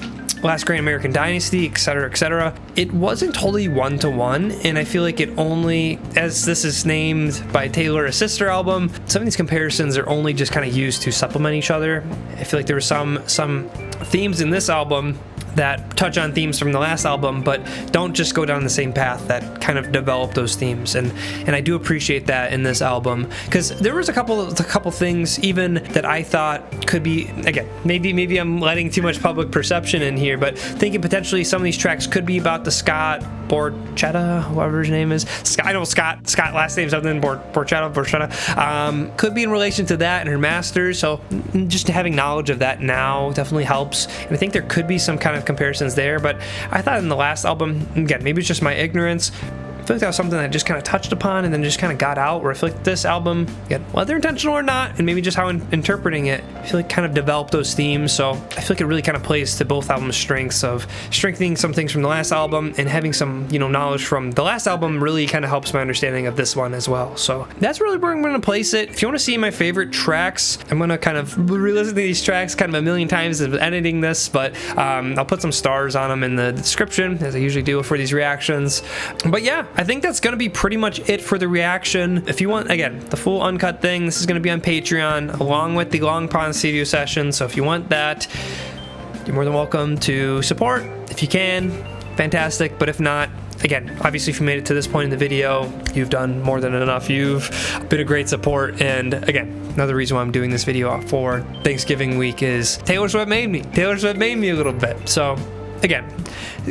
Last Great American Dynasty, etc. It wasn't totally one-to-one, and I feel like it only, as this is named by Taylor a sister album, some of these comparisons are only just kind of used to supplement each other. I feel like there were some themes in this album that touch on themes from the last album, but don't just go down the same path that kind of develop those themes. And I do appreciate that in this album, because there was a couple things even that I thought could be, again, maybe I'm letting too much public perception in here, but thinking potentially some of these tracks could be about the Scott Borchetta, whoever his name is. I know Scott last name something, Borchetta. Could be in relation to that and her masters. So just having knowledge of that now definitely helps. And I think there could be some kind of comparisons there, but I thought in the last album, again, maybe it's just my ignorance, I feel like that was something that I just kind of touched upon and then just kind of got out, where I feel like this album, again, whether intentional or not, and maybe just how interpreting it, I feel like kind of developed those themes. So I feel like it really kind of plays to both albums' strengths of strengthening some things from the last album, and having some, knowledge from the last album really kind of helps my understanding of this one as well. So that's really where I'm going to place it. If you want to see my favorite tracks, I'm going to kind of re-listen to these tracks kind of a million times of editing this, but I'll put some stars on them in the description, as I usually do for these reactions. But yeah, I think that's going to be pretty much it for the reaction. If you want, again, the full uncut thing, this is going to be on Patreon, along with the Long Pond studio session. So if you want that, you're more than welcome to support. If you can, fantastic. But if not, again, obviously if you made it to this point in the video, you've done more than enough. You've been a great support. And again, another reason why I'm doing this video for Thanksgiving week is Taylor's what made me. Taylor's what made me a little bit. So again,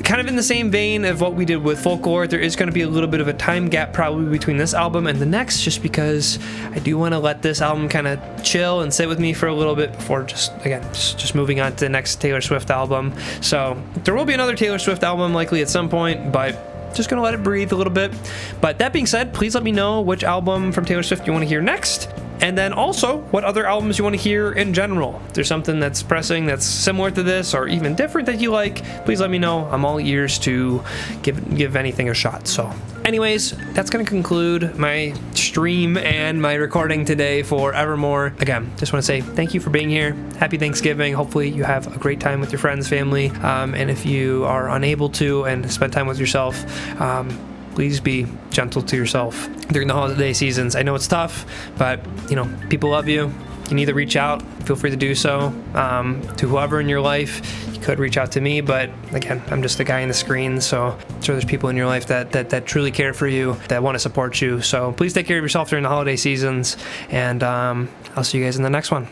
kind of in the same vein of what we did with Folklore, there is going to be a little bit of a time gap probably between this album and the next, just because I do want to let this album kind of chill and sit with me for a little bit before just moving on to the next Taylor Swift album. So there will be another Taylor Swift album likely at some point, but just gonna let it breathe a little bit. But that being said, please let me know which album from Taylor Swift you want to hear next, and then also what other albums you want to hear in general. If there's something that's pressing that's similar to this or even different that you like, please let me know. I'm all ears to give anything a shot. So anyways, that's gonna conclude my stream and my recording today for Evermore. Again, just want to say thank you for being here. Happy Thanksgiving. Hopefully you have a great time with your friends, family, and if you are unable to and spend time with yourself, please be gentle to yourself during the holiday seasons. I know it's tough, but people love you. You can either reach out, feel free to do so, to whoever in your life. You could reach out to me, but again, I'm just the guy on the screen, so I'm sure there's people in your life that truly care for you, that want to support you. So please take care of yourself during the holiday seasons, and I'll see you guys in the next one.